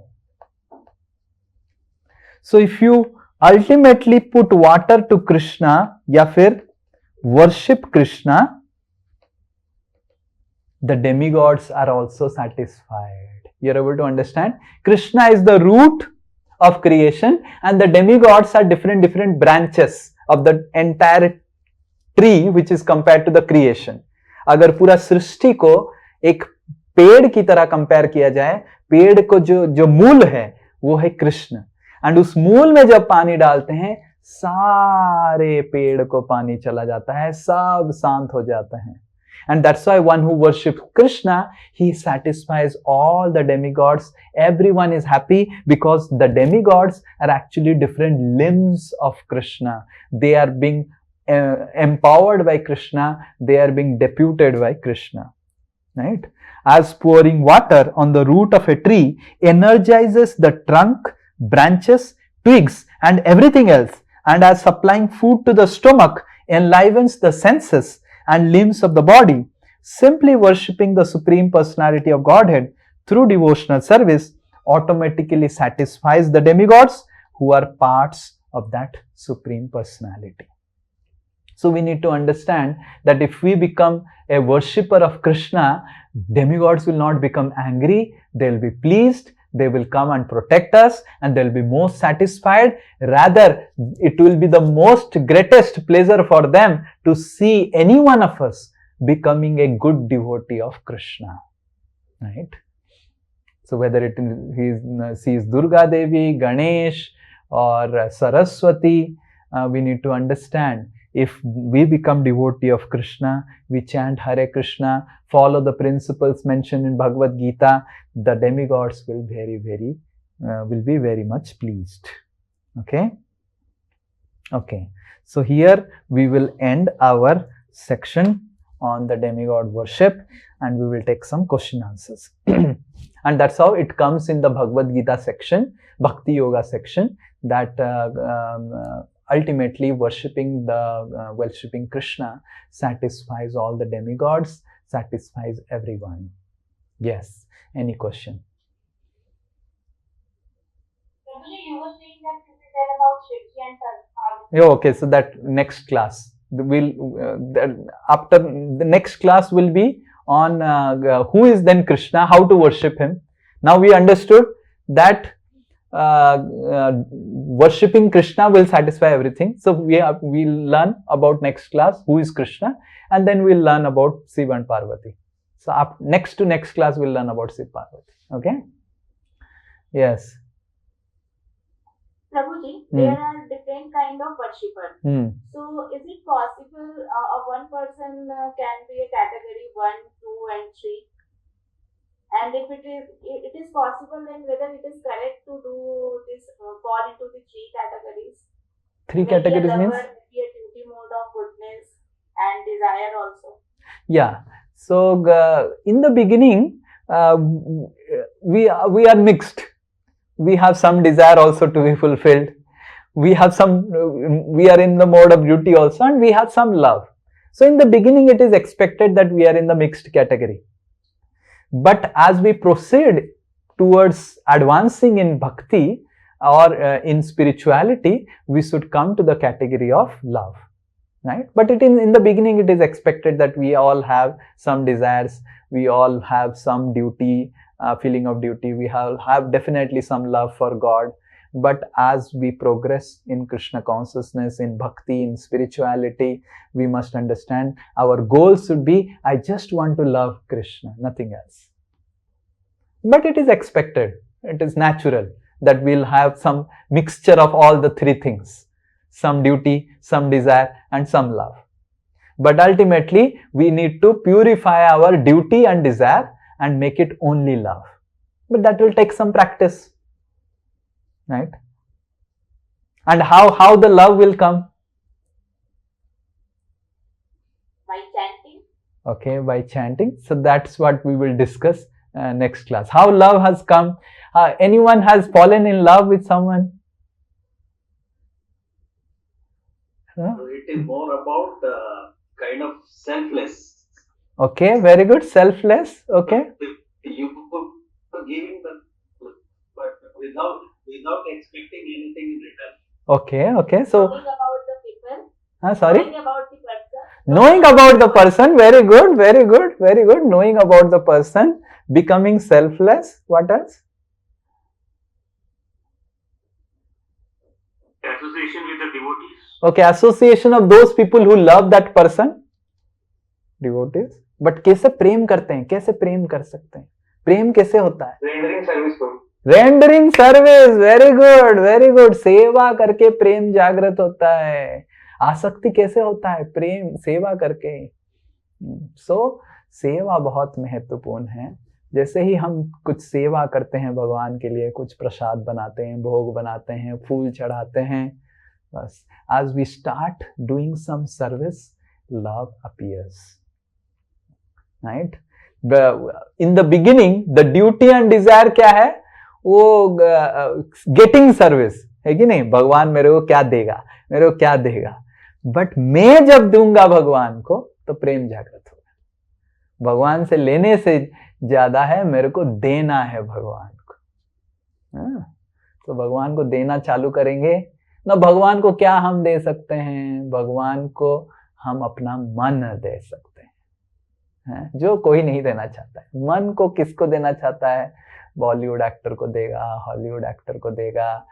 So if you ultimately put water to Krishna या फिर worship Krishna, the demigods are also satisfied. You are able to understand? Krishna is the root of creation, and the demigods are different branches of the entire tree which is compared to the creation. अगर पूरा सृष्टि को एक पेड़ की तरह compare किया जाए, पेड़ को जो मूल है वो है कृष्ण, एंड उस मूल में जब पानी डालते हैं सारे पेड़ को पानी चला जाता है, सब शांत हो जाते हैं. And that's why one who worships Krishna, he satisfies all the demigods. Everyone is happy because the demigods are actually different limbs of Krishna. They are being empowered by Krishna. They are being deputed by Krishna. Right? As pouring water on the root of a tree energizes the trunk, branches, twigs and everything else, and as supplying food to the stomach enlivens the senses and limbs of the body, simply worshipping the Supreme Personality of Godhead through devotional service automatically satisfies the demigods who are parts of that Supreme Personality. So we need to understand that if we become a worshipper of Krishna, demigods will not become angry, they will be pleased, they will come and protect us, and they will be most satisfied. Rather, it will be the most greatest pleasure for them to see any one of us becoming a good devotee of Krishna. Right? So whether it he sees Durga Devi, Ganesh or Saraswati, we need to understand, if we become devotee of Krishna, we chant Hare Krishna, follow the principles mentioned in Bhagavad Gita, the demigods will be very much pleased. Okay? Okay. So here we will end our section on the demigod worship, and we will take some question answers. And that's how it comes in the Bhagavad Gita section, Bhakti Yoga section, that ultimately worshipping Krishna satisfies all the demigods, satisfies everyone. Yes, any question? You were saying that this is about Shivji and Parvati. Yeah, okay, so that next class. After the next class will be on who is then Krishna, how to worship him. Now we understood that worshipping Krishna will satisfy everything. So we'll learn about next class who is Krishna, and then we'll learn about Shiva and Parvati. So next class we'll learn about Shiva Parvati. Okay? Yes. Prabhuji, there are different kind of worshippers. So is it possible one person can be a category 1, 2 and 3? And if it is possible, then whether it is correct to do this, fall into the 3 categories? 3 categories means? Maybe a duty mode of goodness and desire also. Yeah. So in the beginning, we are mixed. We have some desire also to be fulfilled. We are in the mode of duty also, and we have some love. So in the beginning, it is expected that we are in the mixed category. But as we proceed towards advancing in bhakti or in spirituality, we should come to the category of love, right? But in the beginning, it is expected that we all have some desires, we all have some duty, feeling of duty, we have definitely some love for God. But as we progress in Krishna consciousness, in bhakti, in spirituality, we must understand our goal should be, I just want to love Krishna, nothing else. But it is expected, it is natural that we'll have some mixture of all the 3 things, some duty, some desire and some love. But ultimately, we need to purify our duty and desire and make it only love. But that will take some practice. Right? And how the love will come? By chanting. Okay, by chanting. So that's what we will discuss next class. How love has come. Anyone has fallen in love with someone? So it is more about kind of selfless. Okay, very good. Selfless. Okay. You are giving but without expecting anything in return. Okay. So Knowing about the people. sorry. Knowing about the person. Knowing about the person. Very good. Knowing about the person. Becoming selfless. What else? association with the devotees. Okay, association of those people who love that person, devotees. But कैसे प्रेम करते हैं, कैसे प्रेम कर सकते हैं, प्रेम कैसे होता है? Rendering service को. Rendering service, very good very good. सेवा करके प्रेम जागृत होता है. आसक्ति कैसे होता है? प्रेम, सेवा करके. सो सेवा बहुत महत्वपूर्ण है. जैसे ही हम कुछ सेवा करते हैं भगवान के लिए, कुछ प्रसाद बनाते हैं, भोग बनाते हैं, फूल चढ़ाते हैं, बस as we start doing some service, love appears, right? In the beginning, the duty and desire क्या है? वो getting service है कि नहीं? भगवान मेरे को क्या देगा, मेरे को क्या देगा. बट मैं जब दूंगा भगवान को तो प्रेम जागृत होगा. भगवान से लेने से ज्यादा है मेरे को देना है भगवान को. तो भगवान को देना चालू करेंगे ना. भगवान को क्या हम दे सकते हैं? भगवान को हम अपना मन दे सकते हैं, जो कोई नहीं देना चाहता है. मन को किसको देना चाहता है? बॉलीवुड एक्टर को देगा, हॉलीवुड एक्टर को देगा,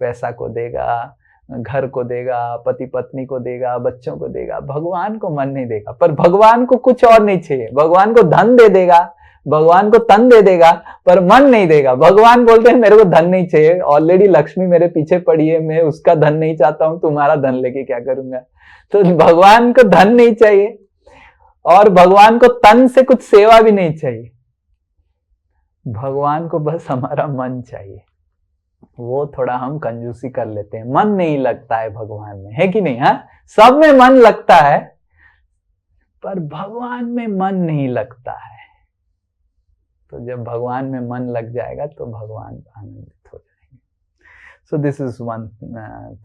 पैसा को देगा, घर को देगा, पति पत्नी को देगा, बच्चों को देगा. भगवान को मन नहीं देगा. पर भगवान को कुछ और नहीं चाहिए. भगवान को धन दे देगा, भगवान को तन दे देगा, पर मन नहीं देगा. भगवान बोलते हैं मेरे को धन नहीं चाहिए, ऑलरेडी लक्ष्मी मेरे पीछे पड़ी है, मैं उसका धन नहीं चाहता हूं, तुम्हारा धन लेके क्या करूंगा. तो भगवान को धन नहीं चाहिए और भगवान को तन से कुछ सेवा भी नहीं चाहिए. भगवान को बस हमारा मन चाहिए. वो थोड़ा हम कंजूसी कर लेते हैं. मन नहीं लगता है भगवान में, है कि नहीं? हाँ, सब में मन लगता है पर भगवान में मन नहीं लगता है. तो जब भगवान में मन लग जाएगा तो भगवान आनंदित हो जाएंगे. So this is one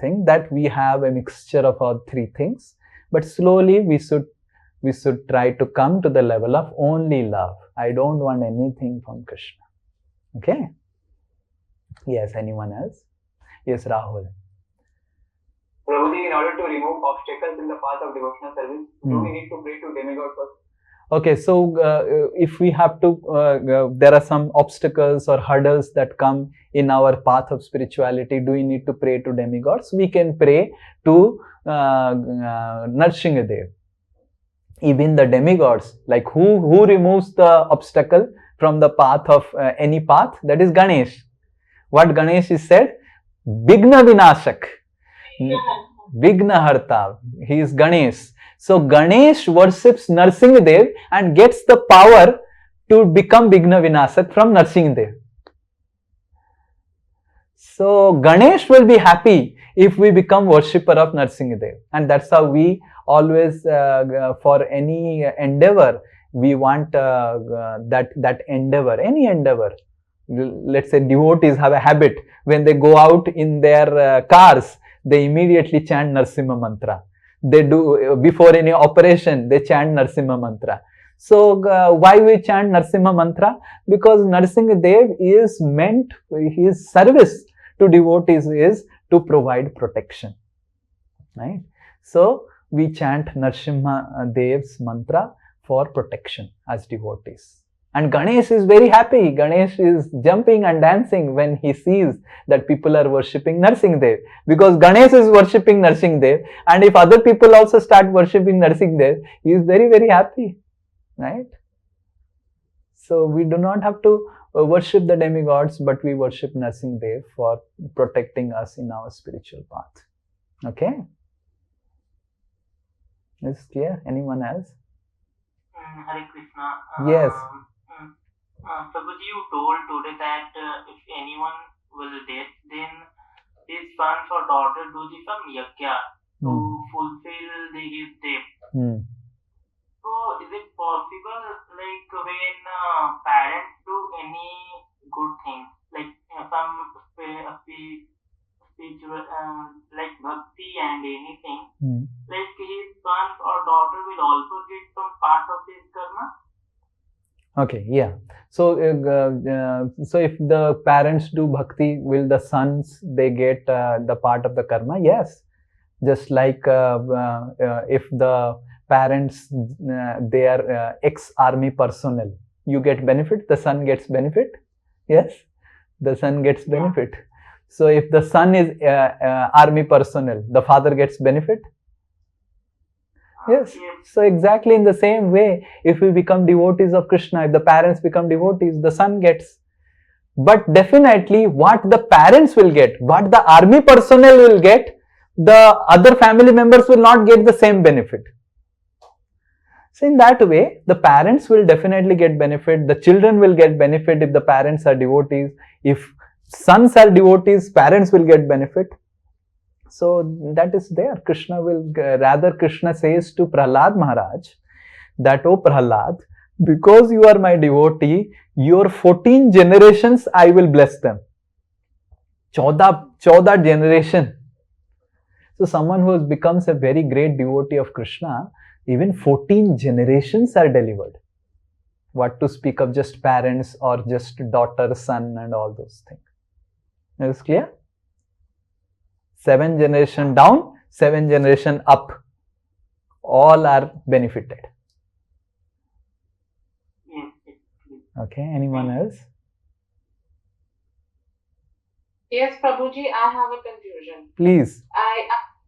thing that we have a mixture of all three things, but slowly we should try to come to the level of only love. I don't want anything from Krishna. Okay? Yes, anyone else? Yes, Rahul. Prabhuji, in order to remove obstacles in the path of devotional service, do we need to pray to demigod first? Okay, so if we have to, there are some obstacles or hurdles that come in our path of spirituality, do we need to pray to demigods? We can pray to Narsinghadev. Even the demigods, like who removes the obstacle from the path of any path? That is Ganesh. What Ganesh is said? Vigna Vinashak. Vigna Harta. He is Ganesh. So Ganesh worships Narsinghadev and gets the power to become Vigna Vinashak from Narsinghadev. So Ganesh will be happy if we become worshipper of Narsinghadev, and that's how we always for any endeavor we want that endeavor, any endeavor. Let's say devotees have a habit, when they go out in their cars, they immediately chant Narsimha mantra. They do before any operation, they chant Narsimha mantra. So why we chant Narsimha mantra? Because Narsinghadev is meant, his service to devotees is to provide protection, right? So we chant Narsimha Dev's mantra for protection as devotees. And Ganesh is very happy. Ganesh is jumping and dancing when he sees that people are worshipping Narsinghadev, because Ganesh is worshipping Narsinghadev, and if other people also start worshipping Narsinghadev, he is very, very happy, right? So we do not have to worship the demigods, but we worship Narsinghadev for protecting us in our spiritual path. Okay? Is it clear? Anyone else? Hare Krishna. Yes. Prabhuji, you told today that if anyone will death, then his sons or daughter do some yakya to fulfill his debt. So is it possible, like when parents do any good thing, like some spiritual, like bhakti and anything, like his sons or daughter will also get some part of his karma? Okay, yeah. So, so if the parents do bhakti, will the sons, they get the part of the karma? Yes. Just like if the parents, they are ex-army personnel, you get benefit, the son gets benefit. Yes, the son gets benefit. So if the son is army personnel, the father gets benefit. Yes. So exactly in the same way, if we become devotees of Krishna, if the parents become devotees, the son gets. But definitely what the parents will get, what the army personnel will get, the other family members will not get the same benefit. So in that way, the parents will definitely get benefit, the children will get benefit if the parents are devotees. If sons are devotees, parents will get benefit. So that is there. Krishna will, rather Krishna says to Prahlad Maharaj that, oh Prahlad, because you are my devotee, your 14 generations I will bless them. 14 generation. So someone who becomes a very great devotee of Krishna, even 14 generations are delivered. What to speak of just parents or just daughter, son and all those things. Is it clear? 7 generation down, 7 generation up. All are benefited. Okay, anyone else? Yes, Prabhuji, I have a confusion. Please.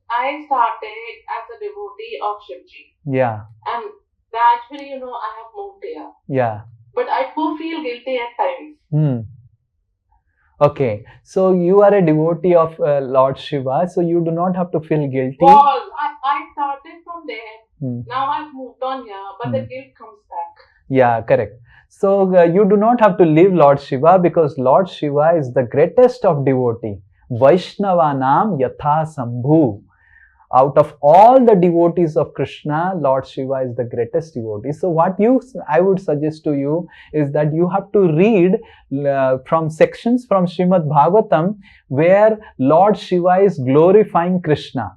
I started as a devotee of Shivji. Yeah. And gradually, I have moved here. Yeah. But I do feel guilty at times. Okay, so you are a devotee of Lord Shiva, so you do not have to feel guilty. Well, I started from there. Now I've moved on here, but the guilt comes back. Yeah, correct. So you do not have to leave Lord Shiva, because Lord Shiva is the greatest of devotee. Vaishnavanam yatha sambhu. Out of all the devotees of Krishna, Lord Shiva is the greatest devotee. So what I would suggest to you is that you have to read from sections from Srimad Bhagavatam where Lord Shiva is glorifying Krishna.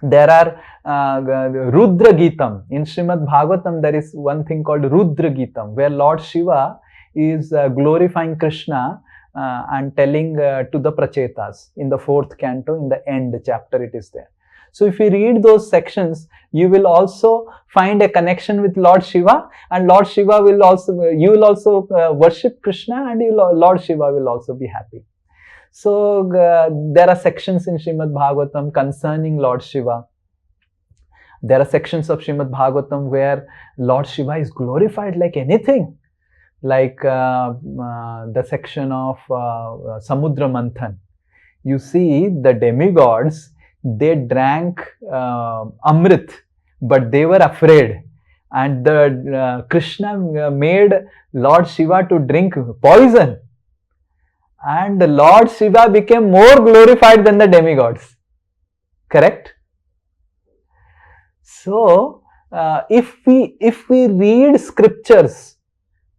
There are Rudra Gitam. In Srimad Bhagavatam, there is one thing called Rudra Gitam, where Lord Shiva is glorifying Krishna and telling to the Prachetas in the 4th canto, in the end chapter it is there. So if you read those sections, you will also find a connection with Lord Shiva, and Lord Shiva will also, you will also worship Krishna, and Lord Shiva will also be happy. So there are sections in Srimad Bhagavatam concerning Lord Shiva. There are sections of Srimad Bhagavatam where Lord Shiva is glorified like anything. Like the section of Samudra Manthan. You see the demigods, they drank Amrit, but they were afraid. And Krishna made Lord Shiva to drink poison. And Lord Shiva became more glorified than the demigods. Correct? So, if we read scriptures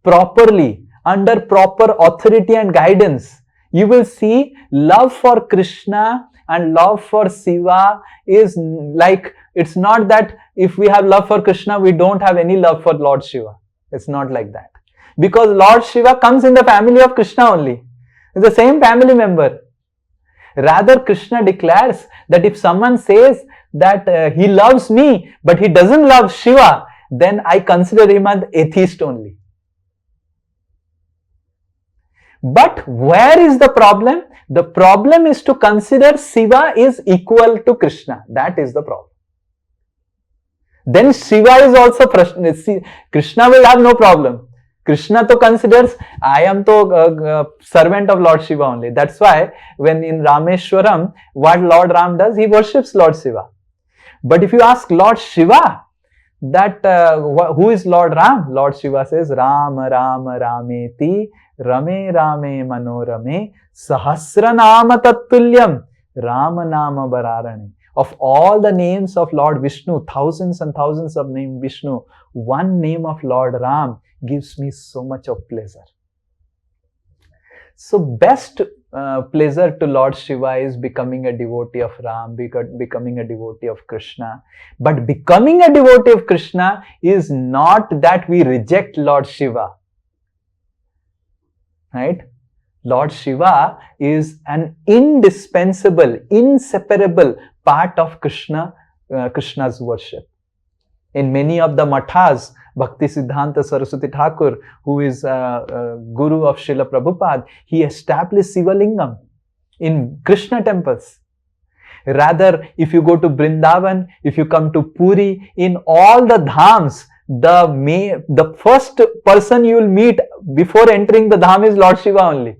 properly, under proper authority and guidance, you will see love for Krishna and love for Shiva is like, it's not that if we have love for Krishna, we don't have any love for Lord Shiva. It's not like that. Because Lord Shiva comes in the family of Krishna only. It's the same family member. Rather, Krishna declares that if someone says that he loves me, but he doesn't love Shiva, then I consider him an atheist only. But where is the problem? The problem is to consider Shiva is equal to Krishna. That is the problem. Then Shiva is also Krishna will have no problem. Krishna to considers, I am to servant of Lord Shiva only. That's why when in Rameshwaram, what Lord Ram does, he worships Lord Shiva. But if you ask Lord Shiva, that who is Lord Ram? Lord Shiva says, Ram Ram Rameti Rame Rame Manorame Sahasranama Tattulyam Rama Nama Bararane. Of all the names of Lord Vishnu, thousands and thousands of names Vishnu, one name of Lord Ram gives me so much of pleasure. So best pleasure to Lord Shiva is becoming a devotee of Ram, becoming a devotee of Krishna. But becoming a devotee of Krishna is not that we reject Lord Shiva. Right? Lord Shiva is an indispensable, inseparable part of Krishna's worship. In many of the mathas, Bhakti Siddhanta Saraswati Thakur, who is Guru of Srila Prabhupada, he established Shiva Lingam in Krishna temples. Rather, if you go to Vrindavan, if you come to Puri, in all the dhams, the first person you will meet before entering the dham is Lord Shiva only.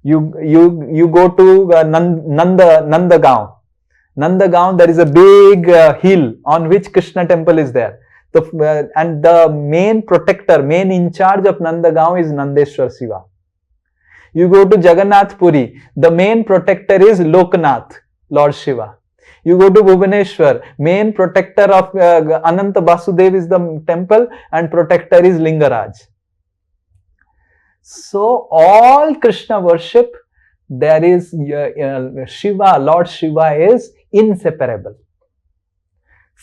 You go to Nandagaon. Nandagaon, there is a big hill on which Krishna temple is there. And the main protector, main in charge of Nandagaon is Nandeshwar Shiva. You go to Jagannath Puri, the main protector is Loknath, Lord Shiva. You go to Bhubaneswar, main protector of Ananta Basudev is the temple and protector is Lingaraj. So all Krishna worship, there is Shiva, Lord Shiva is inseparable.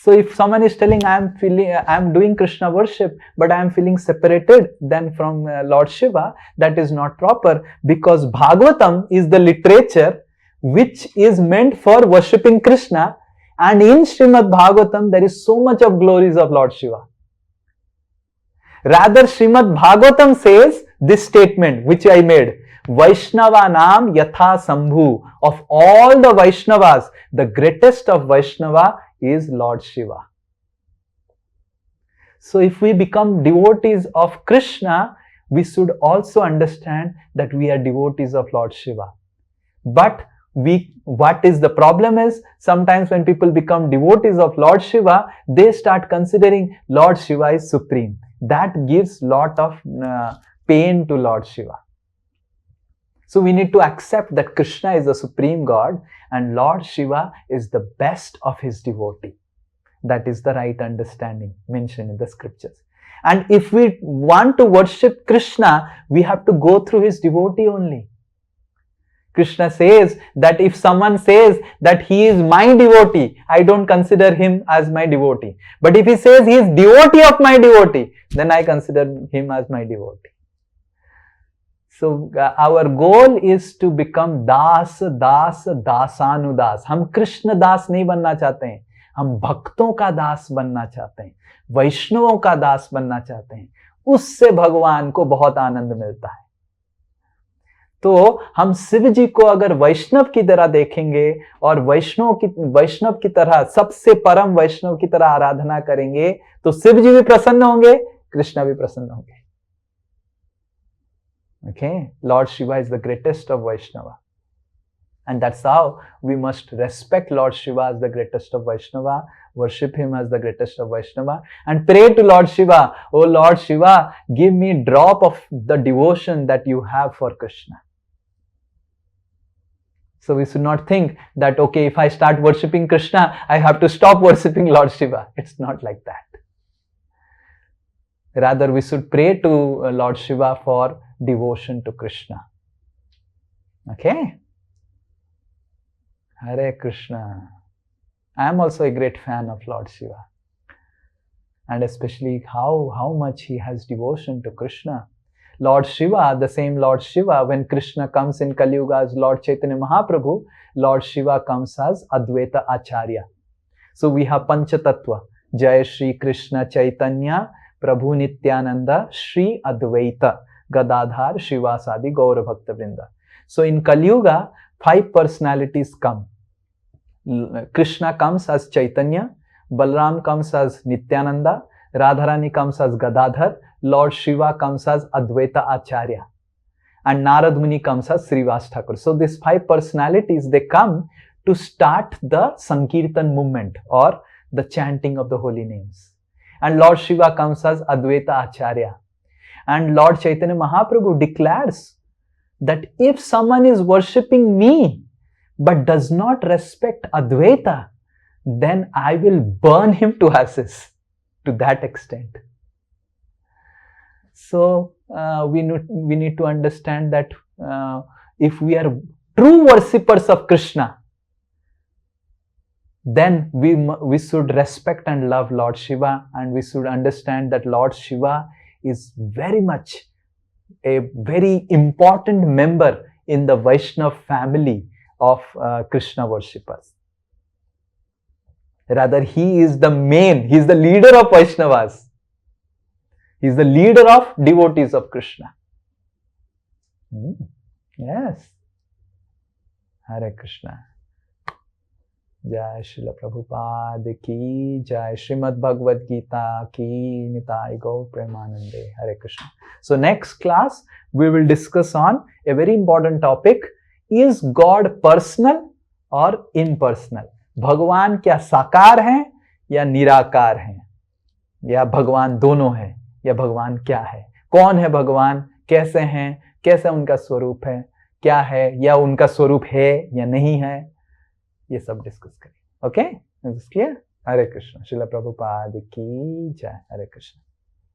So if someone is telling I am doing Krishna worship, but I am feeling separated then from Lord Shiva, that is not proper, because Bhagavatam is the literature which is meant for worshipping Krishna, and in Srimad Bhagavatam there is so much of glories of Lord Shiva. Rather, Srimad Bhagavatam says this statement which I made, Vaishnava Nam Yatha Sambhu. Of all the Vaishnavas, the greatest of Vaishnava is Lord Shiva. So if we become devotees of Krishna, we should also understand that we are devotees of Lord Shiva. But what is the problem is, sometimes when people become devotees of Lord Shiva, they start considering Lord Shiva is supreme. That gives lot of pain to Lord Shiva. So we need to accept that Krishna is the supreme God and Lord Shiva is the best of his devotee. That is the right understanding mentioned in the scriptures. And if we want to worship Krishna, we have to go through his devotee only. Krishna says that if someone says that he is my devotee, I don't consider him as my devotee. But if he says he is devotee of my devotee, then I consider him as my devotee. So our goal is to become दास दास दासानुदास. हम कृष्ण दास नहीं बनना चाहते हैं, हम भक्तों का दास बनना चाहते हैं, वैष्णवों का दास बनना चाहते हैं. उससे भगवान को बहुत आनंद मिलता है. तो हम शिव जी को अगर वैष्णव की तरह देखेंगे और वैष्णव की तरह, सबसे परम वैष्णव की तरह आराधना करेंगे, तो शिव जी भी प्रसन्न होंगे, कृष्ण भी प्रसन्न होंगे. Okay, Lord Shiva is the greatest of Vaishnava. And that's how we must respect Lord Shiva as the greatest of Vaishnava, worship him as the greatest of Vaishnava, and pray to Lord Shiva, oh Lord Shiva, give me a drop of the devotion that you have for Krishna. So we should not think that, okay, if I start worshipping Krishna, I have to stop worshipping Lord Shiva. It's not like that. Rather, we should pray to Lord Shiva for devotion to Krishna. Okay? Hare Krishna. I am also a great fan of Lord Shiva. And especially how much he has devotion to Krishna. Lord Shiva, the same Lord Shiva, when Krishna comes in Kali Yuga as Lord Chaitanya Mahaprabhu, Lord Shiva comes as Advaita Acharya. So we have Pancha Tattva. Jai Shri Krishna Chaitanya Prabhu Nityananda Shri Advaita Gadadhar Shivasadi Gaura Bhakta Vrinda. So in Kali Yuga, 5 personalities come. Krishna comes as Chaitanya, Balram comes as Nityananda, Radharani comes as Gadadhar, Lord Shiva comes as Advaita Acharya, and Narad Muni comes as Srivas Thakur. So these 5 personalities, they come to start the Sankirtan movement or the chanting of the holy names. And Lord Shiva comes as Advaita Acharya. And Lord Chaitanya Mahaprabhu declares that if someone is worshipping me but does not respect Advaita, then I will burn him to ashes. To that extent. So we need to understand that if we are true worshippers of Krishna, then we should respect and love Lord Shiva, and we should understand that Lord Shiva is very much a very important member in the Vaishnava family of Krishna worshippers. Rather, he is the leader of Vaishnavas. He is the leader of devotees of Krishna. Yes. हरे कृष्णा। जय श्रील प्रभुपाद की जय। श्रीमद् भगवद गीता की निताई गौर प्रेमानंदे। हरे Krishna. So next class we will discuss on a very important topic, is God personal or impersonal? भगवान क्या साकार हैं या निराकार हैं, या भगवान दोनों है, या भगवान क्या है, कौन है भगवान, कैसे हैं, कैसे उनका स्वरूप है, क्या है, या उनका स्वरूप है या नहीं है, ये सब डिस्कस करें। Okay, clear? हरे कृष्ण। श्रील प्रभुपाद की जय। हरे कृष्ण।